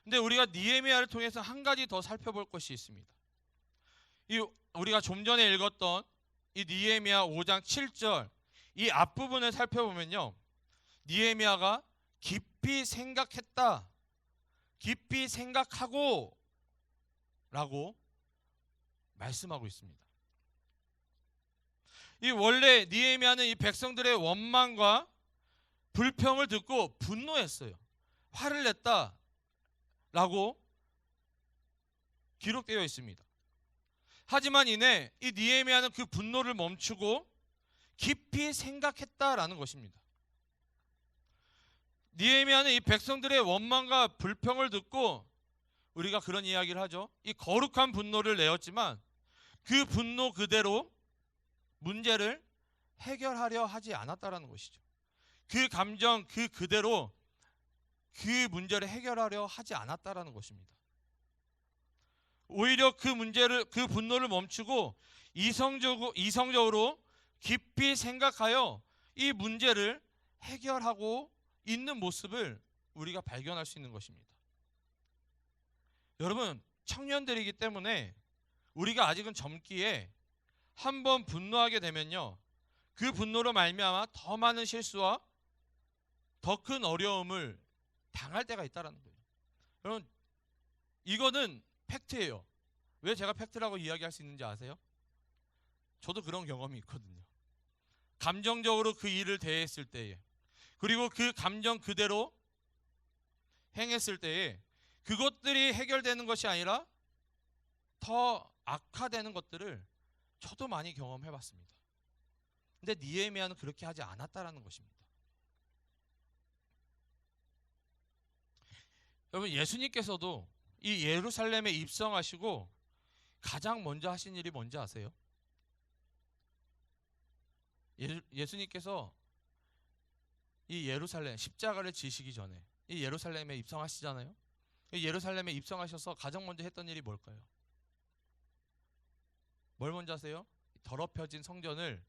근데 우리가 느헤미야를 통해서 한 가지 더 살펴볼 것이 있습니다. 우리가 좀 전에 읽었던 이 느헤미야 5장 7절 이 앞부분을 살펴보면요, 느헤미야가 깊이 생각했다, 깊이 생각하고 라고 말씀하고 있습니다. 이 원래 느헤미야는 이 백성들의 원망과 불평을 듣고 분노했어요. 화를 냈다 라고 기록되어 있습니다. 하지만 이내 이 느헤미야는 그 분노를 멈추고 깊이 생각했다라는 것입니다. 느헤미야는 이 백성들의 원망과 불평을 듣고 우리가 그런 이야기를 하죠. 이 거룩한 분노를 내었지만 그 분노 그대로 문제를 해결하려 하지 않았다라는 것이죠. 그 감정 그대로 그 문제를 해결하려 하지 않았다라는 것입니다. 오히려 그 분노를 멈추고 이성적으로 깊이 생각하여 이 문제를 해결하고 있는 모습을 우리가 발견할 수 있는 것입니다. 여러분, 청년들이기 때문에 우리가 아직은 젊기에 한번 분노하게 되면요, 그 분노로 말미암아 더 많은 실수와 더 큰 어려움을 당할 때가 있다는 거예요. 여러분, 이거는 팩트예요. 왜 제가 팩트라고 이야기할 수 있는지 아세요? 저도 그런 경험이 있거든요. 감정적으로 그 일을 대했을 때에, 그리고 그 감정 그대로 행했을 때에 그것들이 해결되는 것이 아니라 더 악화되는 것들을 저도 많이 경험해 봤습니다. 근데 느헤미야는 그렇게 하지 않았다라는 것입니다. 여러분, 예수님께서도 이 예루살렘에 입성하시고 가장 먼저 하신 일이 뭔지 아세요? 예수님께서 이 예루살렘 십자가를 지시기 전에 이 예루살렘에 입성하시잖아요. 이 예루살렘에 입성하셔서 가장 먼저 했던 일이 뭘까요? 뭘 먼저 하세요? 더럽혀진 성전을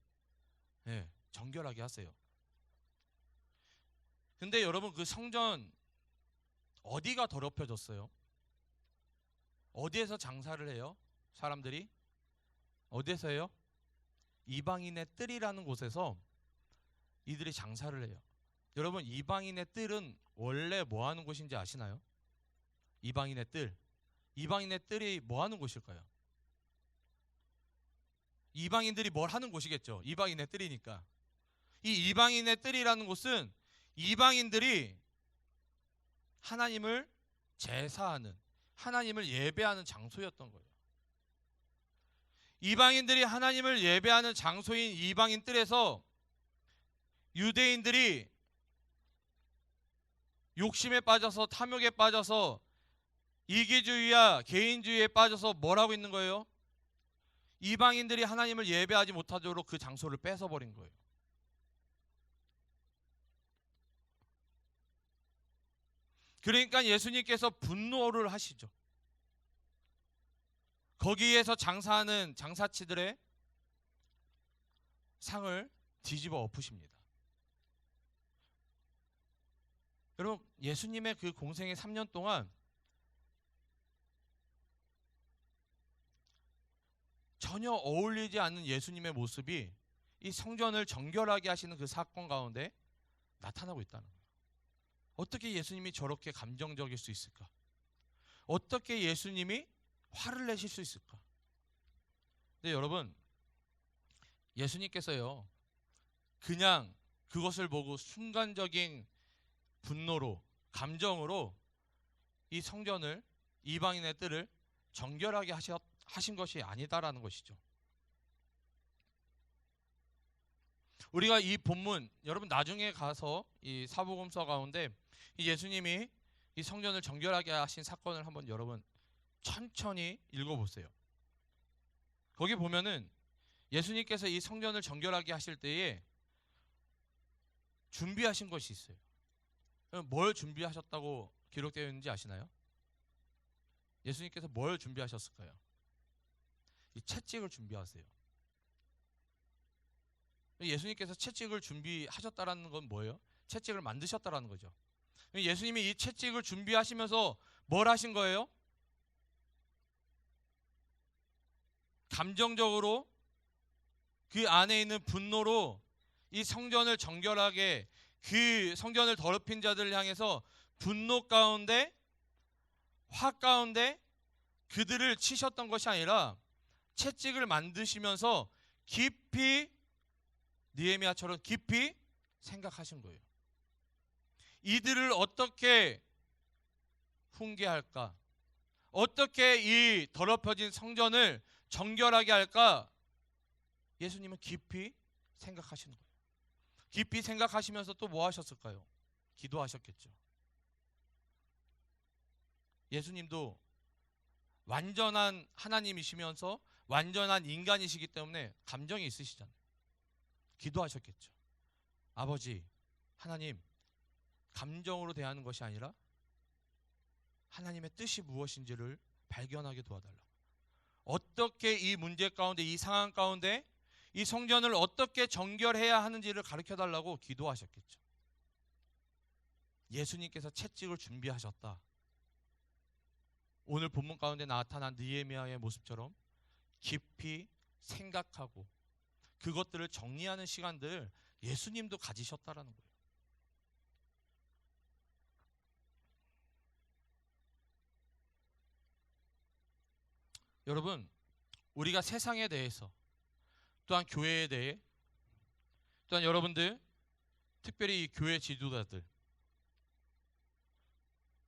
정결하게 하세요. 근데 여러분, 그 성전 어디가 더럽혀졌어요? 어디에서 장사를 해요? 사람들이 어디에서 해요? 이방인의 뜰이라는 곳에서 이들이 장사를 해요. 여러분, 이방인의 뜰은 원래 뭐 하는 곳인지 아시나요? 이방인의 뜰이 뭐 하는 곳일까요? 이방인들이 뭘 하는 곳이겠죠. 이방인의 뜰이니까. 이 이방인의 뜰이라는 곳은 이방인들이 하나님을 제사하는, 하나님을 예배하는 장소였던 거예요. 이방인들이 하나님을 예배하는 장소인 이방인 뜰에서 유대인들이 욕심에 빠져서, 탐욕에 빠져서, 이기주의와 개인주의에 빠져서 뭘 하고 있는 거예요? 이방인들이 하나님을 예배하지 못하도록 그 장소를 뺏어버린 거예요. 그러니까 예수님께서 분노를 하시죠. 거기에서 장사하는 장사치들의 상을 뒤집어 엎으십니다. 여러분, 예수님의 그 공생의 3년 동안 전혀 어울리지 않는 예수님의 모습이 이 성전을 정결하게 하시는 그 사건 가운데 나타나고 있다는 거예요. 어떻게 예수님이 저렇게 감정적일 수 있을까? 어떻게 예수님이 화를 내실 수 있을까? 근데 여러분, 예수님께서요, 그냥 그것을 보고 순간적인 분노로, 감정으로 이 성전을, 이방인의 뜰을 정결하게 하신 것이 아니다라는 것이죠. 우리가 이 본문, 여러분 나중에 가서 이 사복음서 가운데 이 예수님이 이 성전을 정결하게 하신 사건을 한번 여러분 천천히 읽어보세요. 거기 보면은 예수님께서 이 성전을 정결하게 하실 때에 준비하신 것이 있어요. 뭘 준비하셨다고 기록되어 있는지 아시나요? 예수님께서 뭘 준비하셨을까요? 이 채찍을 준비하세요. 예수님께서 채찍을 준비하셨다라는 건 뭐예요? 채찍을 만드셨다라는 거죠. 예수님이 이 채찍을 준비하시면서 뭘 하신 거예요? 감정적으로 그 안에 있는 분노로 이 성전을 정결하게, 그 성전을 더럽힌 자들을 향해서 분노 가운데, 화 가운데 그들을 치셨던 것이 아니라 채찍을 만드시면서 깊이, 느헤미야처럼 깊이 생각하신 거예요. 이들을 어떻게 훈계할까? 어떻게 이 더럽혀진 성전을 정결하게 할까? 예수님은 깊이 생각하시는 거예요. 깊이 생각하시면서 또 뭐 하셨을까요? 기도하셨겠죠. 예수님도 완전한 하나님이시면서 완전한 인간이시기 때문에 감정이 있으시잖아요. 기도하셨겠죠. 아버지, 하나님, 감정으로 대하는 것이 아니라 하나님의 뜻이 무엇인지를 발견하게 도와달라고. 어떻게 이 문제 가운데, 이 상황 가운데 이 성전을 어떻게 정결해야 하는지를 가르쳐달라고 기도하셨겠죠. 예수님께서 채찍을 준비하셨다. 오늘 본문 가운데 나타난 느헤미야의 모습처럼 깊이 생각하고 그것들을 정리하는 시간들 예수님도 가지셨다라는 거예요. 여러분, 우리가 세상에 대해서, 또한 교회에 대해, 또한 여러분들, 특별히 이 교회 지도자들,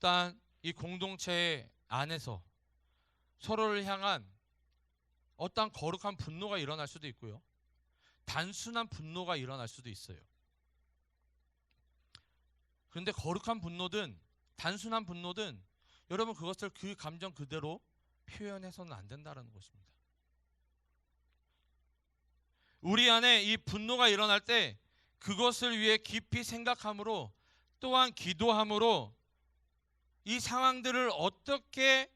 또한 이 공동체 안에서 서로를 향한 어떠한 거룩한 분노가 일어날 수도 있고요, 단순한 분노가 일어날 수도 있어요. 그런데 거룩한 분노든 단순한 분노든 여러분, 그것을 그 감정 그대로 표현해서는 안 된다는 것입니다. 우리 안에 이 분노가 일어날 때 그것을 위해 깊이 생각함으로 또한 기도함으로 이 상황들을 어떻게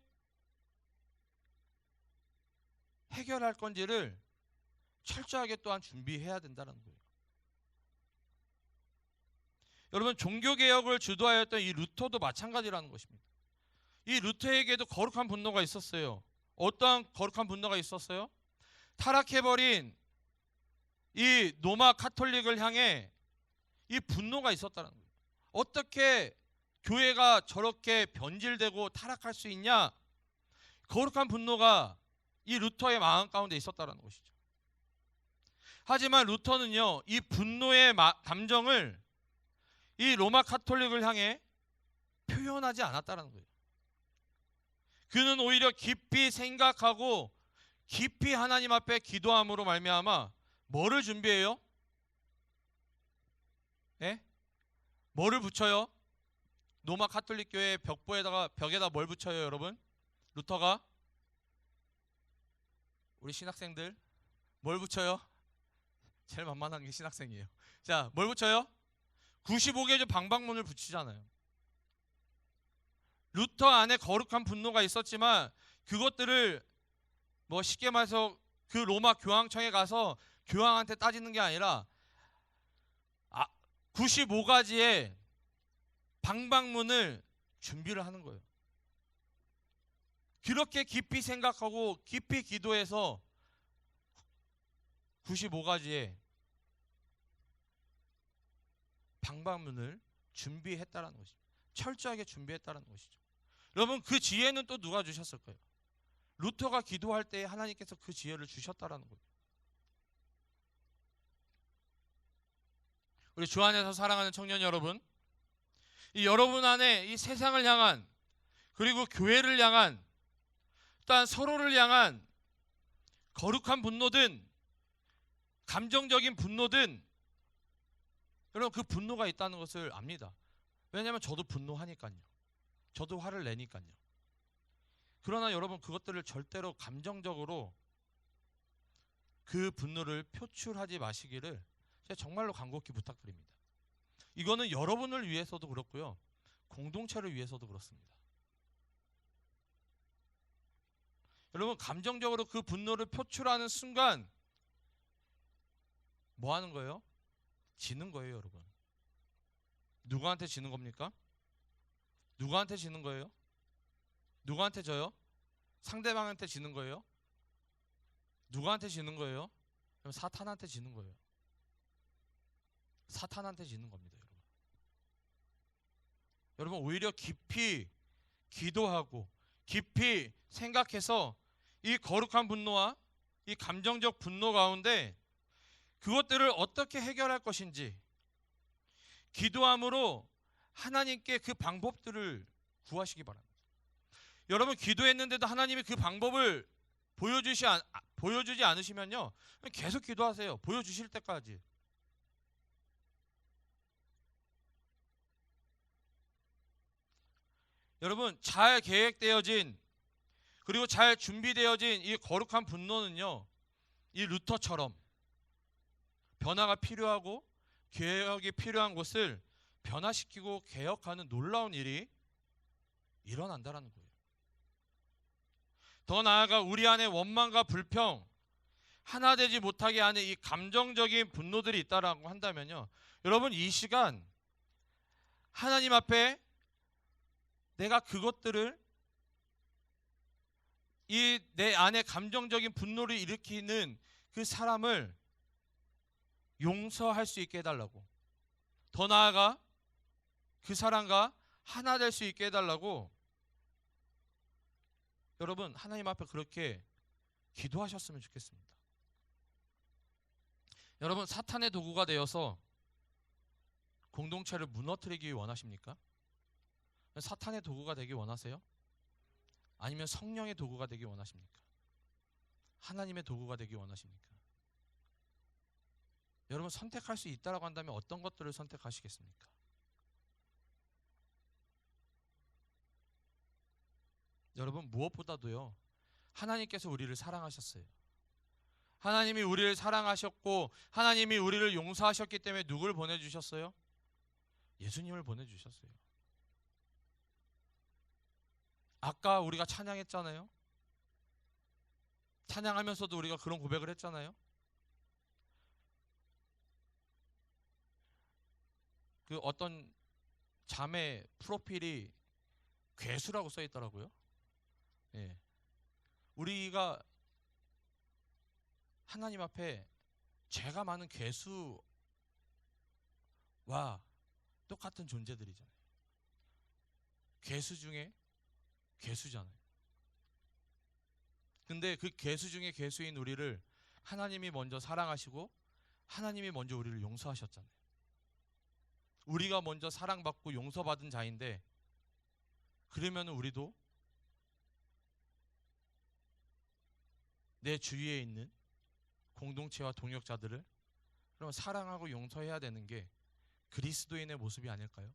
해결할 건지를 철저하게 또한 준비해야 된다는 거예요. 여러분, 종교개혁을 주도하였던 이 루터도 마찬가지라는 것입니다. 이 루터에게도 거룩한 분노가 있었어요. 어떠한 거룩한 분노가 있었어요? 타락해버린 이 로마 카톨릭을 향해 이 분노가 있었다는 거예요. 어떻게 교회가 저렇게 변질되고 타락할 수 있냐? 거룩한 분노가 이 루터의 마음 가운데 있었다는 것이죠. 하지만 루터는요, 이 분노의 감정을 이 로마 카톨릭을 향해 표현하지 않았다는 거예요. 그는 오히려 깊이 생각하고 깊이 하나님 앞에 기도함으로 말미암아 뭐를 준비해요? 예? 뭐를 붙여요? 로마 카톨릭 교회 벽에다 뭘 붙여요, 여러분? 루터가? 우리 신학생들 뭘 붙여요? 제일 만만한 게 신학생이에요. 자, 뭘 붙여요? 95개조 방방문을 붙이잖아요. 루터 안에 거룩한 분노가 있었지만 그것들을 뭐 쉽게 말해서 그 로마 교황청에 가서 교황한테 따지는 게 아니라 95가지의 방방문을 준비를 하는 거예요. 그렇게 깊이 생각하고 깊이 기도해서 95가지의 방방문을 준비했다라는 것이죠. 철저하게 준비했다라는 것이죠. 여러분, 그 지혜는 또 누가 주셨을 거예요? 루터가 기도할 때 하나님께서 그 지혜를 주셨다라는 거예요. 우리 주 안에서 사랑하는 청년 여러분, 이 여러분 안에 이 세상을 향한, 그리고 교회를 향한, 또한 서로를 향한 거룩한 분노든 감정적인 분노든, 여러분, 그 분노가 있다는 것을 압니다. 왜냐하면 저도 분노하니까요. 저도 화를 내니까요. 그러나 여러분, 그것들을 절대로 감정적으로 그 분노를 표출하지 마시기를 제가 정말로 간곡히 부탁드립니다. 이거는 여러분을 위해서도 그렇고요, 공동체를 위해서도 그렇습니다. 여러분, 감정적으로 그 분노를 표출하는 순간 뭐 하는 거예요? 지는 거예요, 여러분. 누구한테 지는 겁니까? 누구한테 지는 거예요? 누구한테 져요? 상대방한테 지는 거예요? 누구한테 지는 거예요? 그럼 사탄한테 지는 거예요. 사탄한테 지는 겁니다, 여러분. 여러분, 오히려 깊이 기도하고 깊이 생각해서 이 거룩한 분노와 이 감정적 분노 가운데 그것들을 어떻게 해결할 것인지 기도함으로 하나님께 그 방법들을 구하시기 바랍니다. 여러분, 기도했는데도 하나님이 그 방법을 보여주지 않으시면요, 계속 기도하세요. 보여주실 때까지. 여러분, 잘 계획되어진, 그리고 잘 준비되어진 이 거룩한 분노는요, 이 루터처럼 변화가 필요하고 개혁이 필요한 곳을 변화시키고 개혁하는 놀라운 일이 일어난다는 거예요. 더 나아가 우리 안에 원망과 불평, 하나 되지 못하게 하는 이 감정적인 분노들이 있다라고 한다면요, 여러분, 이 시간 하나님 앞에 내가 그것들을, 이 내 안에 감정적인 분노를 일으키는 그 사람을 용서할 수 있게 해달라고, 더 나아가 그 사람과 하나 될 수 있게 해달라고, 여러분, 하나님 앞에 그렇게 기도하셨으면 좋겠습니다. 여러분, 사탄의 도구가 되어서 공동체를 무너뜨리기 원하십니까? 사탄의 도구가 되기 원하세요? 아니면 성령의 도구가 되기 원하십니까? 하나님의 도구가 되기 원하십니까? 여러분, 선택할 수 있다라고 한다면 어떤 것들을 선택하시겠습니까? 여러분, 무엇보다도요, 하나님께서 우리를 사랑하셨어요. 하나님이 우리를 사랑하셨고 하나님이 우리를 용서하셨기 때문에 누굴 보내주셨어요? 예수님을 보내주셨어요. 아까 우리가 찬양했잖아요. 찬양하면서도 우리가 그런 고백을 했잖아요. 그 어떤 자매 프로필이 괴수라고 써 있더라고요. 예. 우리가 하나님 앞에 죄가 많은 괴수와 똑같은 존재들이잖아요. 괴수 중에 괴수잖아요. 근데 그 괴수 중에 괴수인 우리를 하나님이 먼저 사랑하시고 하나님이 먼저 우리를 용서하셨잖아요. 우리가 먼저 사랑받고 용서받은 자인데, 그러면 우리도 내 주위에 있는 공동체와 동역자들을 그럼 사랑하고 용서해야 되는 게 그리스도인의 모습이 아닐까요?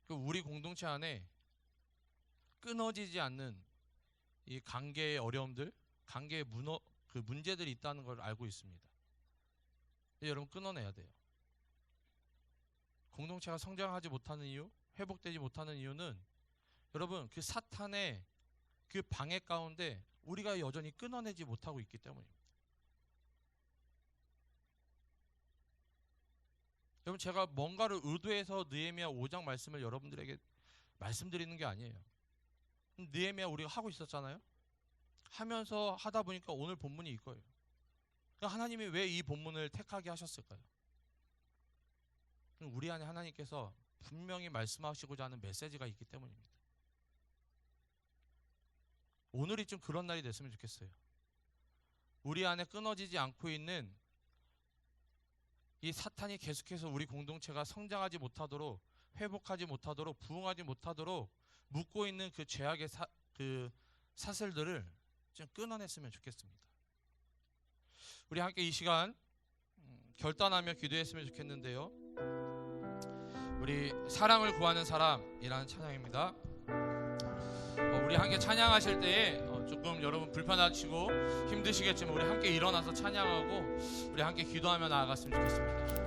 우리 공동체 안에 끊어지지 않는 이 관계의 어려움들, 관계의 그 문제들이 있다는 걸 알고 있습니다. 여러분, 끊어내야 돼요. 공동체가 성장하지 못하는 이유, 회복되지 못하는 이유는 여러분, 그 사탄의 그 방해 가운데 우리가 여전히 끊어내지 못하고 있기 때문입니다. 여러분, 제가 뭔가를 의도해서 느헤미야 5장 말씀을 여러분들에게 말씀드리는 게 아니에요. 느헤미야 우리가 하고 있었잖아요. 하면서 하다 보니까 오늘 본문이 이거예요. 그러니까 하나님이 왜 이 본문을 택하게 하셨을까요? 우리 안에 하나님께서 분명히 말씀하시고자 하는 메시지가 있기 때문입니다. 오늘이 좀 그런 날이 됐으면 좋겠어요. 우리 안에 끊어지지 않고 있는 이 사탄이 계속해서 우리 공동체가 성장하지 못하도록, 회복하지 못하도록, 부흥하지 못하도록 묶고 있는 그 죄악의 그 사슬들을 좀 끊어냈으면 좋겠습니다. 우리 함께 이 시간 결단하며 기도했으면 좋겠는데요. 우리 사랑을 구하는 사람이라는 찬양입니다. 우리 함께 찬양하실 때에 조금 여러분 불편하시고 힘드시겠지만 우리 함께 일어나서 찬양하고 우리 함께 기도하며 나아갔으면 좋겠습니다.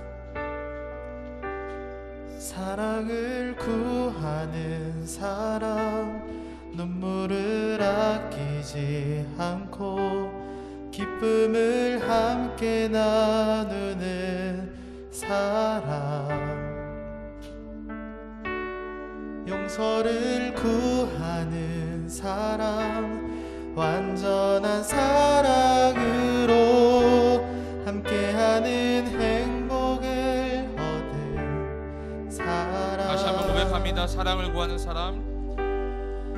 사랑을 구하는 사람, 눈물을 아끼지 않고 기쁨을 함께 나누는 사람, 용서를 구하는 사람, 완전한 사랑으로 함께하는 행복을 얻은 사람. 다시 한번 고백합니다. 사랑을 구하는 사람,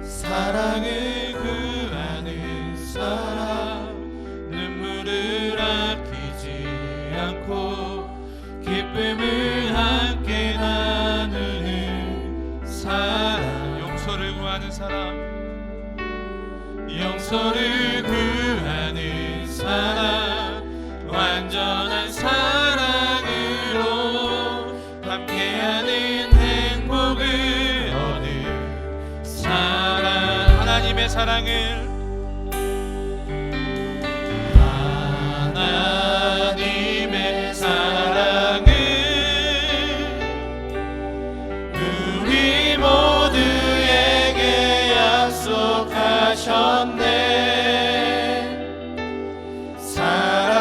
사랑을 구하는 사람, 눈물을 아끼지 않고 기쁨을 함께 나누는 사람, 용서를 구하는 사람, 용서를 구하는 사람, 완전한 사랑으로 함께하는 행복을 얻은 사람. 하나님의 사랑을, 하나님의 사랑을 우리 모두에게 약속하셨네.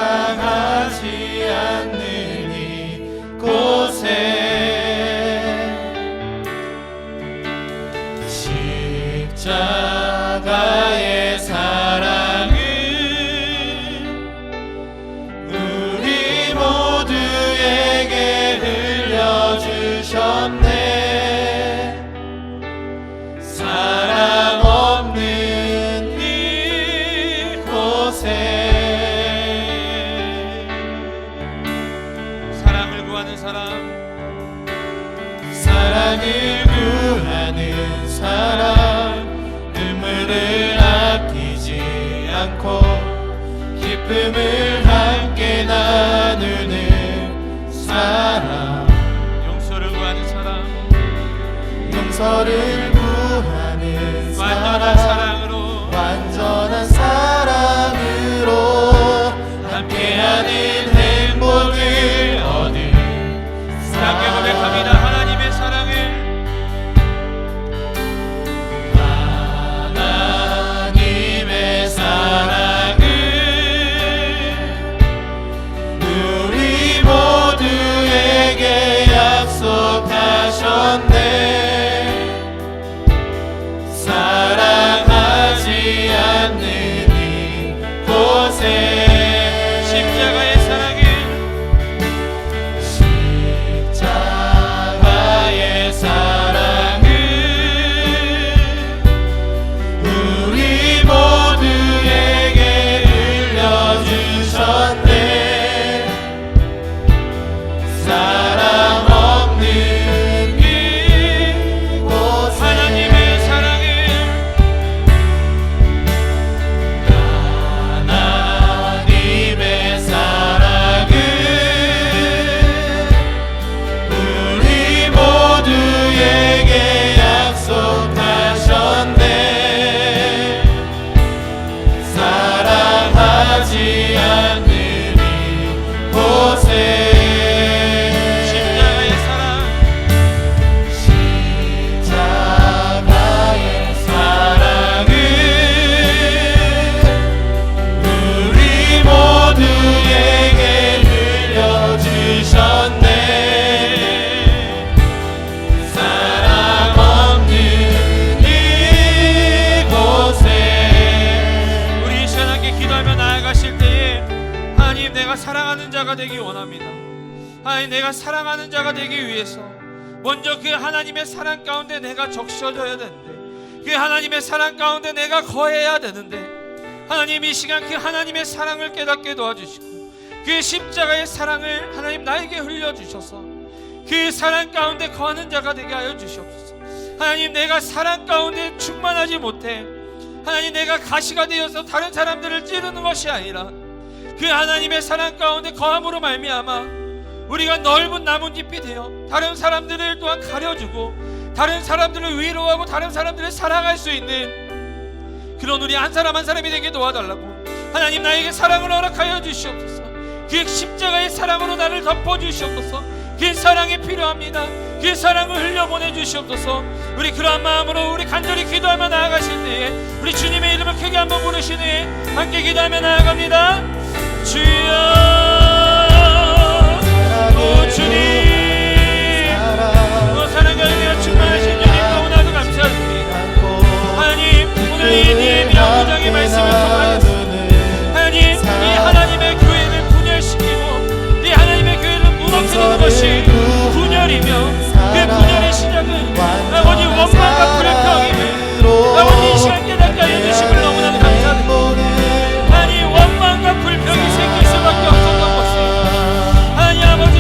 사랑하지 않는 이곳에 십자가의 사랑을 우리 모두에게 흘려주셨네. 사랑 없는 이곳에 사랑을 구하는 사람, 사랑을 구하는 사람, 눈물을 아끼지 않고 기쁨을 함께 나누는 사람, 용서를 구하는 사람, 용서를 구하는 약속하셨네. 사랑하지 않는 이곳에 십자가의 사랑을 십자가의 사랑을 우리 모두에게 흘려주셨네. 사랑 없는 이곳에 하나님의 사랑을 하나님의 사랑을 우리 모두에게 약속하셨네. 사랑하지 않는 이곳에 십자가의 사랑 십자가의 사랑을 우리 모두에게 흘려주셨네. 사랑 없는 이곳에 우리 이 시간 함께 기도하며 나아가실 때에 하나님 내가 사랑하는 자가 되기 원합니다. 하나님 내가 사랑하는 자가 되기 위해서 먼저 그 하나님의 사랑 가운데 내가 적셔져야 되는데 그 하나님의 사랑 가운데 내가 거해야 되는데 하나님 이 시간 그 하나님의 사랑을 깨닫게 도와주시고 그 십자가의 사랑을 하나님 나에게 흘려주셔서 그 사랑 가운데 거하는 자가 되게 하여 주시옵소서. 하나님 내가 사랑 가운데 충만하지 못해 하나님 내가 가시가 되어서 다른 사람들을 찌르는 것이 아니라 그 하나님의 사랑 가운데 거함으로 말미암아 우리가 넓은 나뭇잎이 되어 다른 사람들을 또한 가려주고 다른 사람들을 위로하고 다른 사람들을 사랑할 수 있는 그런 우리 한 사람 한 사람이 되게 도와달라고 하나님 나에게 사랑을 허락하여 주시옵소서. 그 십자가의 사랑으로 나를 덮어주시옵소서. 그 사랑이 필요합니다. 그 사랑을 흘려보내 주시옵소서. 우리 그러한 마음으로 우리 간절히 기도하며 나아가실 때에 우리 주님의 이름을 크게 한번 부르신 후에 함께 기도하며 나아갑니다. 주여 오 주님 사랑과 은혜가 충만하신 주님 너무나도 감사드립니다. 하나님 오늘 이 니에미야 5장의 말씀을 통하여서 하나님 이 하나님의 교회를 분열시키고 이 하나님의 교회를 무너뜨리는 것이 분열이며 그 분열의 시작은 아버지 원망과 불평임을 아버지 이 시간 깨닫게 하여 주심을 너무나도 감사드립니다. 하나님 원망과 불평이 생길 수밖에 없었던 것이 하나님 아버지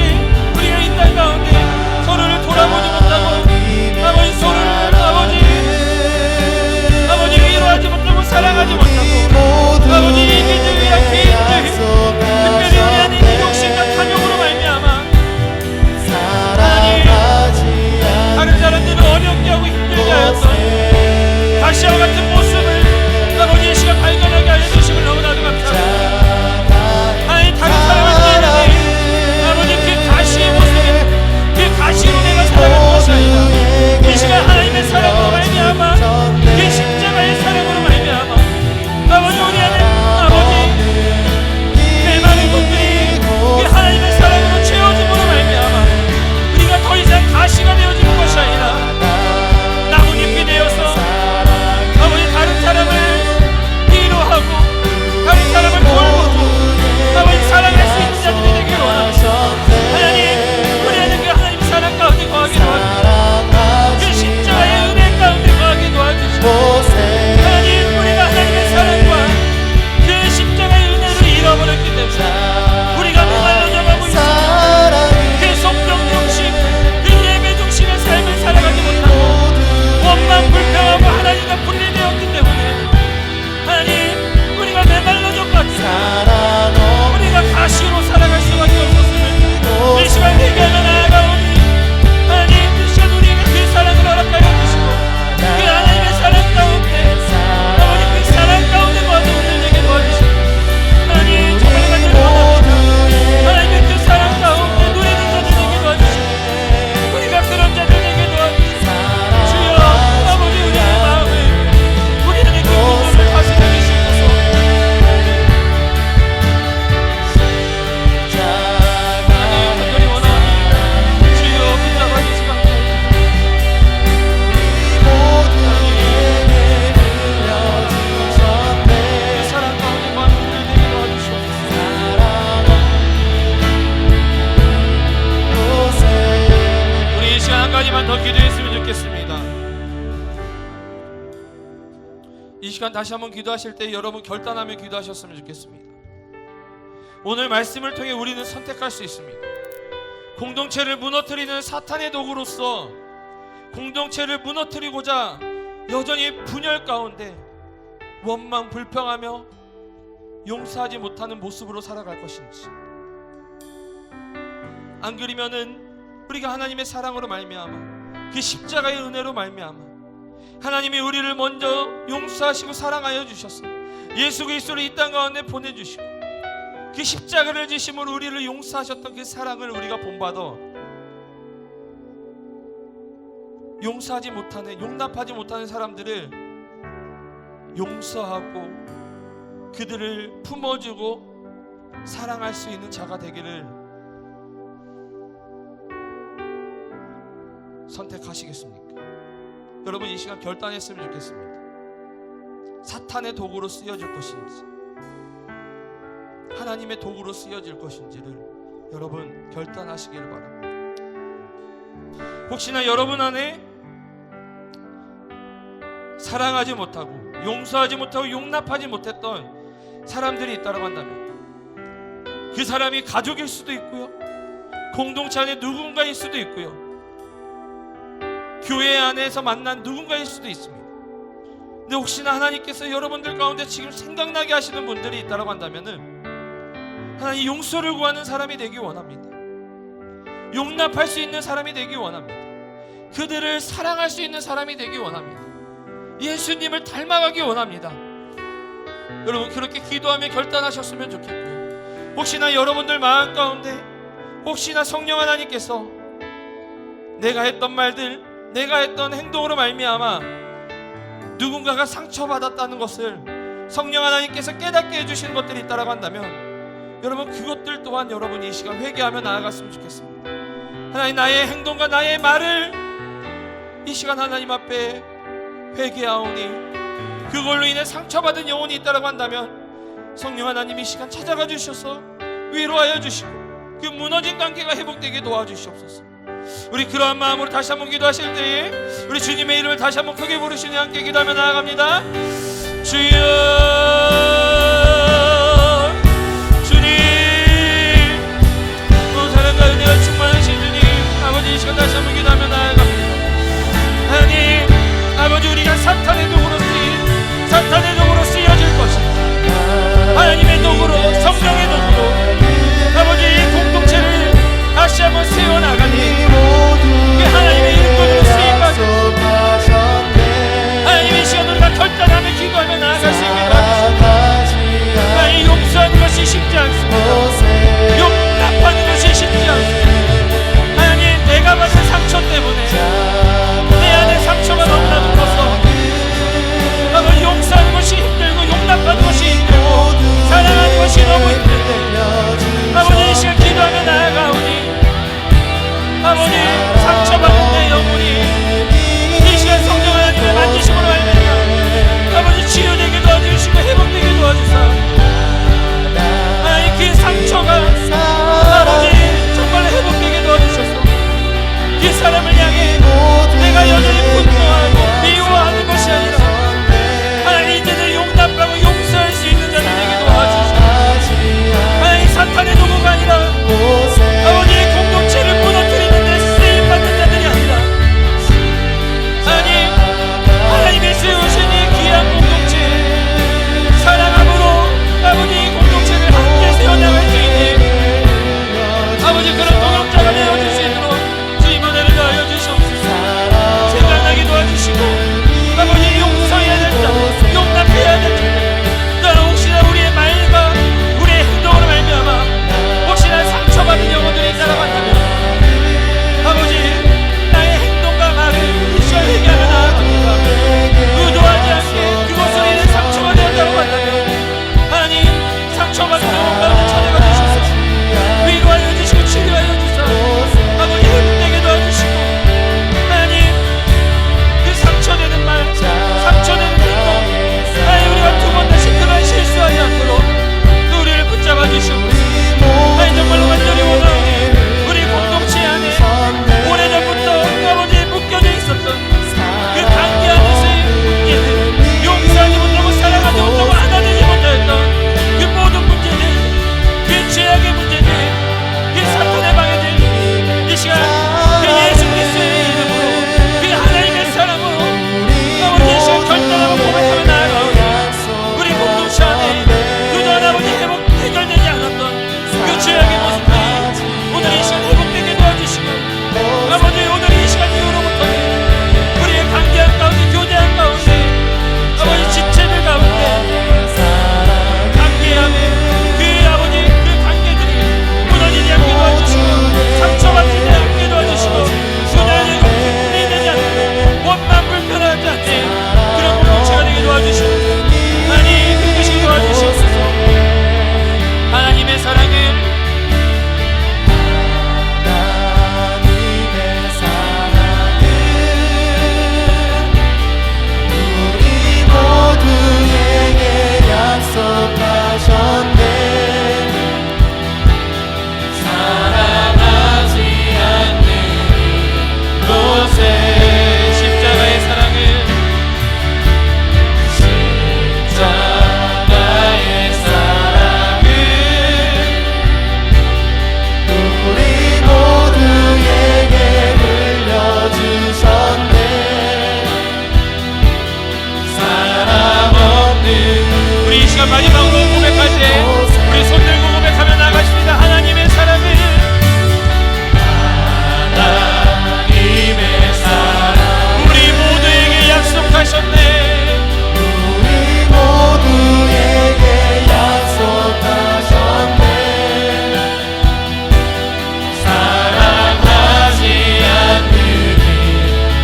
가지만 더 기도했으면 좋겠습니다. 이 시간 다시 한번 기도하실 때 여러분 결단하며 기도하셨으면 좋겠습니다. 오늘 말씀을 통해 우리는 선택할 수 있습니다. 공동체를 무너뜨리는 사탄의 도구로서 공동체를 무너뜨리고자 여전히 분열 가운데 원망 불평하며 용서하지 못하는 모습으로 살아갈 것인지, 안 그러면은 우리가 하나님의 사랑으로 말미암아 그 십자가의 은혜로 말미암아 하나님이 우리를 먼저 용서하시고 사랑하여 주셨어 예수 그리스도를 이 땅 가운데 보내주시고 그 십자가를 지심으로 우리를 용서하셨던 그 사랑을 우리가 본받아 용서하지 못하는, 용납하지 못하는 사람들을 용서하고 그들을 품어주고 사랑할 수 있는 자가 되기를 선택하시겠습니까? 여러분 이 시간 결단했으면 좋겠습니다. 사탄의 도구로 쓰여질 것인지 하나님의 도구로 쓰여질 것인지를 여러분 결단하시길 바랍니다. 혹시나 여러분 안에 사랑하지 못하고 용서하지 못하고 용납하지 못했던 사람들이 있다고 한다면 그 사람이 가족일 수도 있고요, 공동체 안에 누군가일 수도 있고요, 교회 안에서 만난 누군가일 수도 있습니다. 근데 혹시나 하나님께서 여러분들 가운데 지금 생각나게 하시는 분들이 있다고 한다면은 하나님 용서를 구하는 사람이 되기 원합니다. 용납할 수 있는 사람이 되기 원합니다. 그들을 사랑할 수 있는 사람이 되기 원합니다. 예수님을 닮아가기 원합니다. 여러분 그렇게 기도하며 결단하셨으면 좋겠고요. 혹시나 여러분들 마음 가운데 혹시나 성령 하나님께서 내가 했던 말들, 내가 했던 행동으로 말미암아 누군가가 상처받았다는 것을 성령 하나님께서 깨닫게 해주시는 것들이 있다고 한다면 여러분 그것들 또한 여러분이 이 시간 회개하며 나아갔으면 좋겠습니다. 하나님 나의 행동과 나의 말을 이 시간 하나님 앞에 회개하오니 그걸로 인해 상처받은 영혼이 있다고 한다면 성령 하나님 이 시간 찾아가 주셔서 위로하여 주시고 그 무너진 관계가 회복되게 도와주시옵소서. 우리 그러한 마음으로 다시 한번 기도하실 때에 우리 주님의 이름을 다시 한번 크게 부르시니 함께 기도하며 나아갑니다. 주여 주님, 사랑과 은혜가 충만하신 주님, 아버지 이 시간 다시 한번 기도하며 나아갑니다. 하나님 아버지 우리가 사탄의 도구로 쓰여질 것입니다. 하나님의 도구로, 성령의 도구로 아버지 이 공동체를 다시 한번 세워나가니 그 하나님의 일꾼으로 쓰임받은 하나님의 시간 우리가 결단하며 기도하며 나아갈 수 있게 도와주시옵소서. 하나님 용서하는 것이 쉽지 않습니다. 용납하는 것이 쉽지 않습니다. 하나님 내가 받은 상처 때문에 내 안에 상처가 너무나도 커서 아버지 용서하는 것이 힘들고 용납하는 것이 힘들고 사랑하는 것이 너무 힘든데 아버지 이 시간 기도하며 나아가오니 아버지 상처받은 내 영혼이 이 시간 성령 하나님의 만지심으로 말미암아 아버지 치유되게 도와주시고 회복되게 도와주사 하나님 그 상처가 아버지 정말 회복되게 도와주셔서 그 사람을 향해 내가 여전히 분노하고 미워하는 것이 아니라 하나님 이제는 용납하고 용서할 수 있는 자들 되게 도와주시고 하나님 사탄의 도구가 아니라 아버지의 공동체를 무너뜨리는 데 쓰임받는 자들이 아니라 하나님의 세우신 이 귀한 공동체 사랑함으로 아버지 이 공동체를 함께 세워나갈 수 있는 아버지 그런 동역자가 되어줄 수 있도록 주님 은혜를 더하여 주시옵소서. 생각나게 도와주시고 시간 마지막으로 고백할 때 우리 손 들고 고백하며 나가십니다. 하나님의 사랑을, 하나님의 사랑 우리 모두에게 약속하셨네. 우리 모두에게 약속하셨네. 사랑하지 않는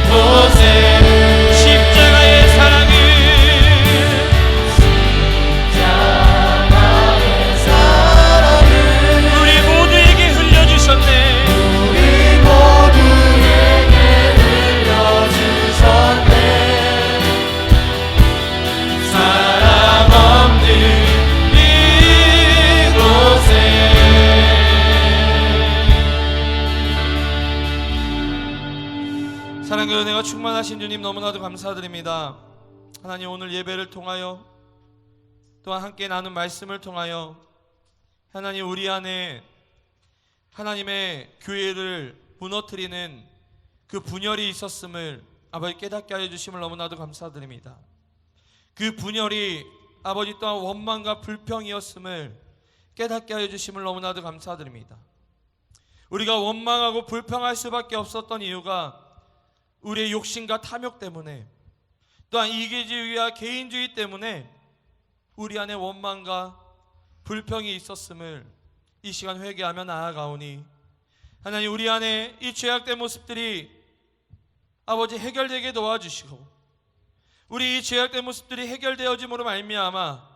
이곳에 십자가의 사랑을 십자가의 사랑을 우리 모두에게 흘려주셨네. 우리 모두에게 흘려주셨네. 사랑 없는 이곳에 사랑과 은혜가 충만하신 주님 너무나도 감사드립니다. 하나님, 오늘 예배를 통하여 또한 함께 나눈 말씀을 통하여 하나님, 우리 안에 하나님의 교회를 무너뜨리는 그 분열이 있었음을 아버지 깨닫게 하여 주심을 너무나도 감사드립니다. 그 분열이 아버지 또한 원망과 불평이었음을 깨닫게 하여 주심을 너무나도 감사드립니다. 우리가 원망하고 불평할 수밖에 없었던 이유가 우리의 욕심과 탐욕 때문에, 또한 이기주의와 개인주의 때문에 우리 안에 원망과 불평이 있었음을 이 시간 회개하며 나아가오니 하나님, 우리 안에 이 죄악된 모습들이 아버지 해결되게 도와주시고, 우리 이 죄악된 모습들이 해결되어짐으로 말미암아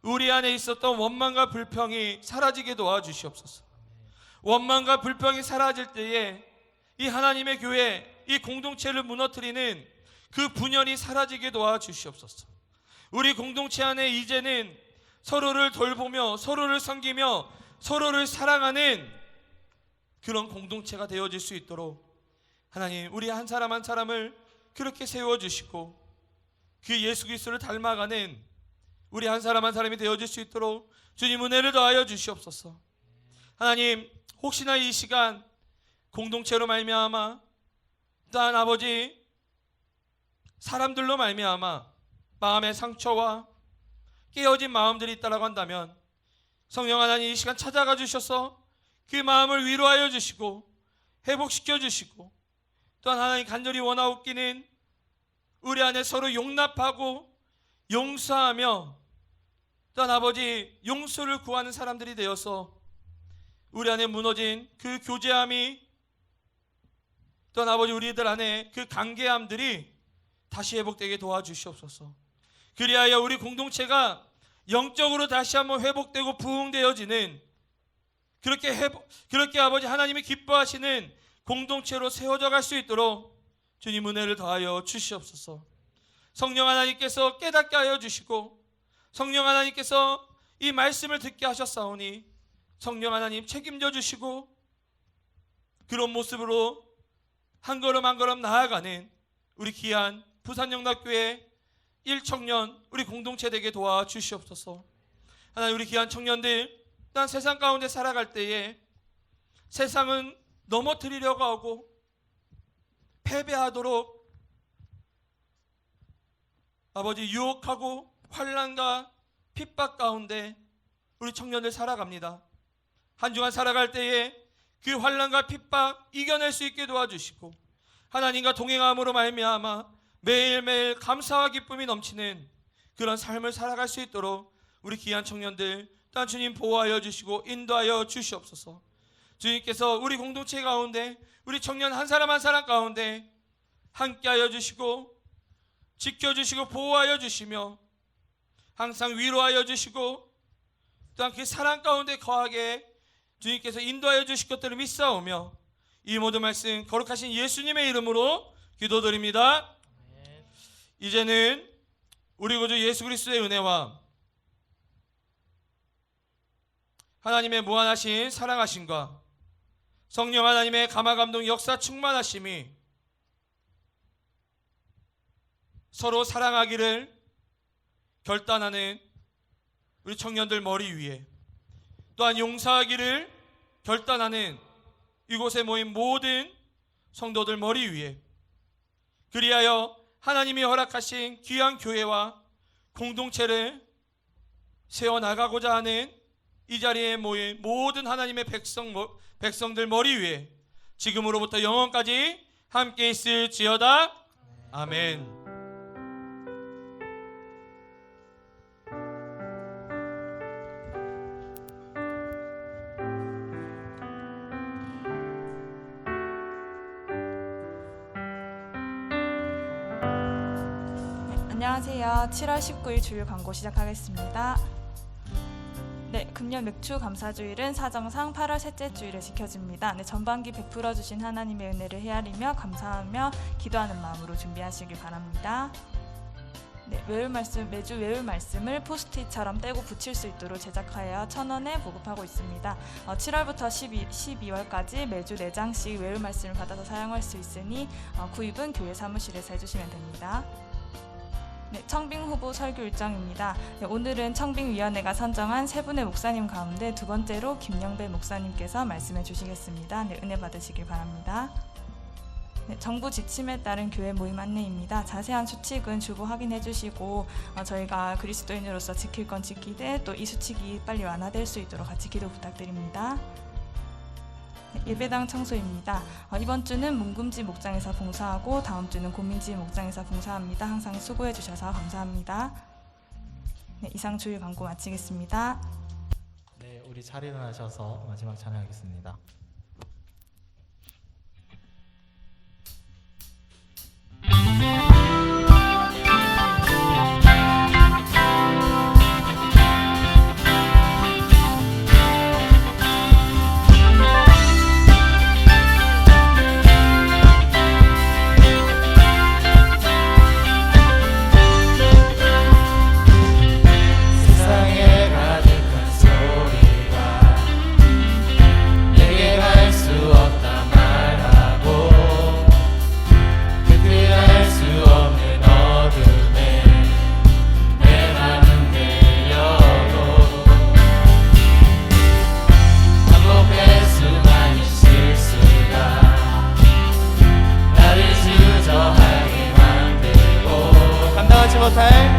우리 안에 있었던 원망과 불평이 사라지게 도와주시옵소서. 원망과 불평이 사라질 때에 이 하나님의 교회, 이 공동체를 무너뜨리는 그 분열이 사라지게 도와주시옵소서. 우리 공동체 안에 이제는 서로를 돌보며 서로를 섬기며 서로를 사랑하는 그런 공동체가 되어질 수 있도록 하나님, 우리 한 사람 한 사람을 그렇게 세워주시고 그 예수 그리스도를 닮아가는 우리 한 사람 한 사람이 되어질 수 있도록 주님 은혜를 더하여 주시옵소서. 하나님, 혹시나 이 시간 공동체로 말미암아 또한 아버지 사람들로 말미암아 마음의 상처와 깨어진 마음들이 있다라고 한다면 성령 하나님, 이 시간 찾아가 주셔서 그 마음을 위로하여 주시고 회복시켜 주시고, 또한 하나님 간절히 원하옵기는 우리 안에 서로 용납하고 용서하며 또한 아버지 용서를 구하는 사람들이 되어서 우리 안에 무너진 그 교제함이, 또한 아버지 우리들 안에 그 관계함들이 다시 회복되게 도와주시옵소서. 그리하여 우리 공동체가 영적으로 다시 한번 회복되고 부흥되어지는 그렇게 아버지 하나님이 기뻐하시는 공동체로 세워져 갈 수 있도록 주님 은혜를 더하여 주시옵소서. 성령 하나님께서 깨닫게 하여 주시고 성령 하나님께서 이 말씀을 듣게 하셨사오니 성령 하나님 책임져 주시고 그런 모습으로 한 걸음 한 걸음 나아가는 우리 귀한 부산영락교회 1청년 우리 공동체 되게 도와주시옵소서. 하나님, 우리 귀한 청년들 또한 세상 가운데 살아갈 때에 세상은 넘어뜨리려고 하고 패배하도록 아버지 유혹하고 환난과 핍박 가운데 우리 청년들 살아갑니다. 한 주간 살아갈 때에 그 환난과 핍박 이겨낼 수 있게 도와주시고 하나님과 동행함으로 말미암아 매일매일 감사와 기쁨이 넘치는 그런 삶을 살아갈 수 있도록 우리 귀한 청년들 또한 주님 보호하여 주시고 인도하여 주시옵소서. 주님께서 우리 공동체 가운데 우리 청년 한 사람 한 사람 가운데 함께하여 주시고 지켜주시고 보호하여 주시며 항상 위로하여 주시고 또한 그 사랑 가운데 거하게 주님께서 인도하여 주실 것들을 믿사오며 이 모든 말씀 거룩하신 예수님의 이름으로 기도드립니다. 이제는 우리 구주 예수 그리스도의 은혜와 하나님의 무한하신 사랑하심과 성령 하나님의 감화감동 역사 충만하심이 서로 사랑하기를 결단하는 우리 청년들 머리 위에, 또한 용서하기를 결단하는 이곳에 모인 모든 성도들 머리 위에, 그리하여 하나님이 허락하신 귀한 교회와 공동체를 세워나가고자 하는 이 자리에 모인 모든 하나님의 백성들 머리 위에 지금으로부터 영원까지 함께 있을지어다. 아멘. 안녕하세요. 7월 19일 주일 광고 시작하겠습니다. 네, 금년 맥주 감사주일은 사정상 8월 셋째 주일에 지켜집니다. 네, 전반기 베풀어 주신 하나님의 은혜를 헤아리며 감사하며 기도하는 마음으로 준비하시길 바랍니다. 네, 매주 외울 말씀을 포스트잇처럼 떼고 붙일 수 있도록 제작하여 1,000원에 보급하고 있습니다. 7월부터 12월까지 매주 4장씩 외울 말씀을 받아서 사용할 수 있으니 구입은 교회 사무실에서 해주시면 됩니다. 네, 청빙 후보 설교 일정입니다. 네, 오늘은 청빙위원회가 선정한 세 분의 목사님 가운데 두 번째로 김영배 목사님께서 말씀해 주시겠습니다. 네, 은혜 받으시길 바랍니다. 네, 정부 지침에 따른 교회 모임 안내입니다. 자세한 수칙은 주보 확인해 주시고 저희가 그리스도인으로서 지킬 건 지키되 또 이 수칙이 빨리 완화될 수 있도록 같이 기도 부탁드립니다. 예배당 청소입니다. 이번 주는 문금지 목장에서 봉사하고 다음 주는 고민지 목장에서 봉사합니다. 항상 수고해 주셔서 감사합니다. 네, 이상 주일 광고 마치겠습니다. 네, 우리 자리 일어나셔서 마지막 찬양하겠습니다. 세상에 가득한 소리가 내게 갈 수 없다 말하고 그들할 수 없는 어둠에 내 맘은 들려도 반복될 수많은 실수가 나를 주저하게 만들고 감당하지 못할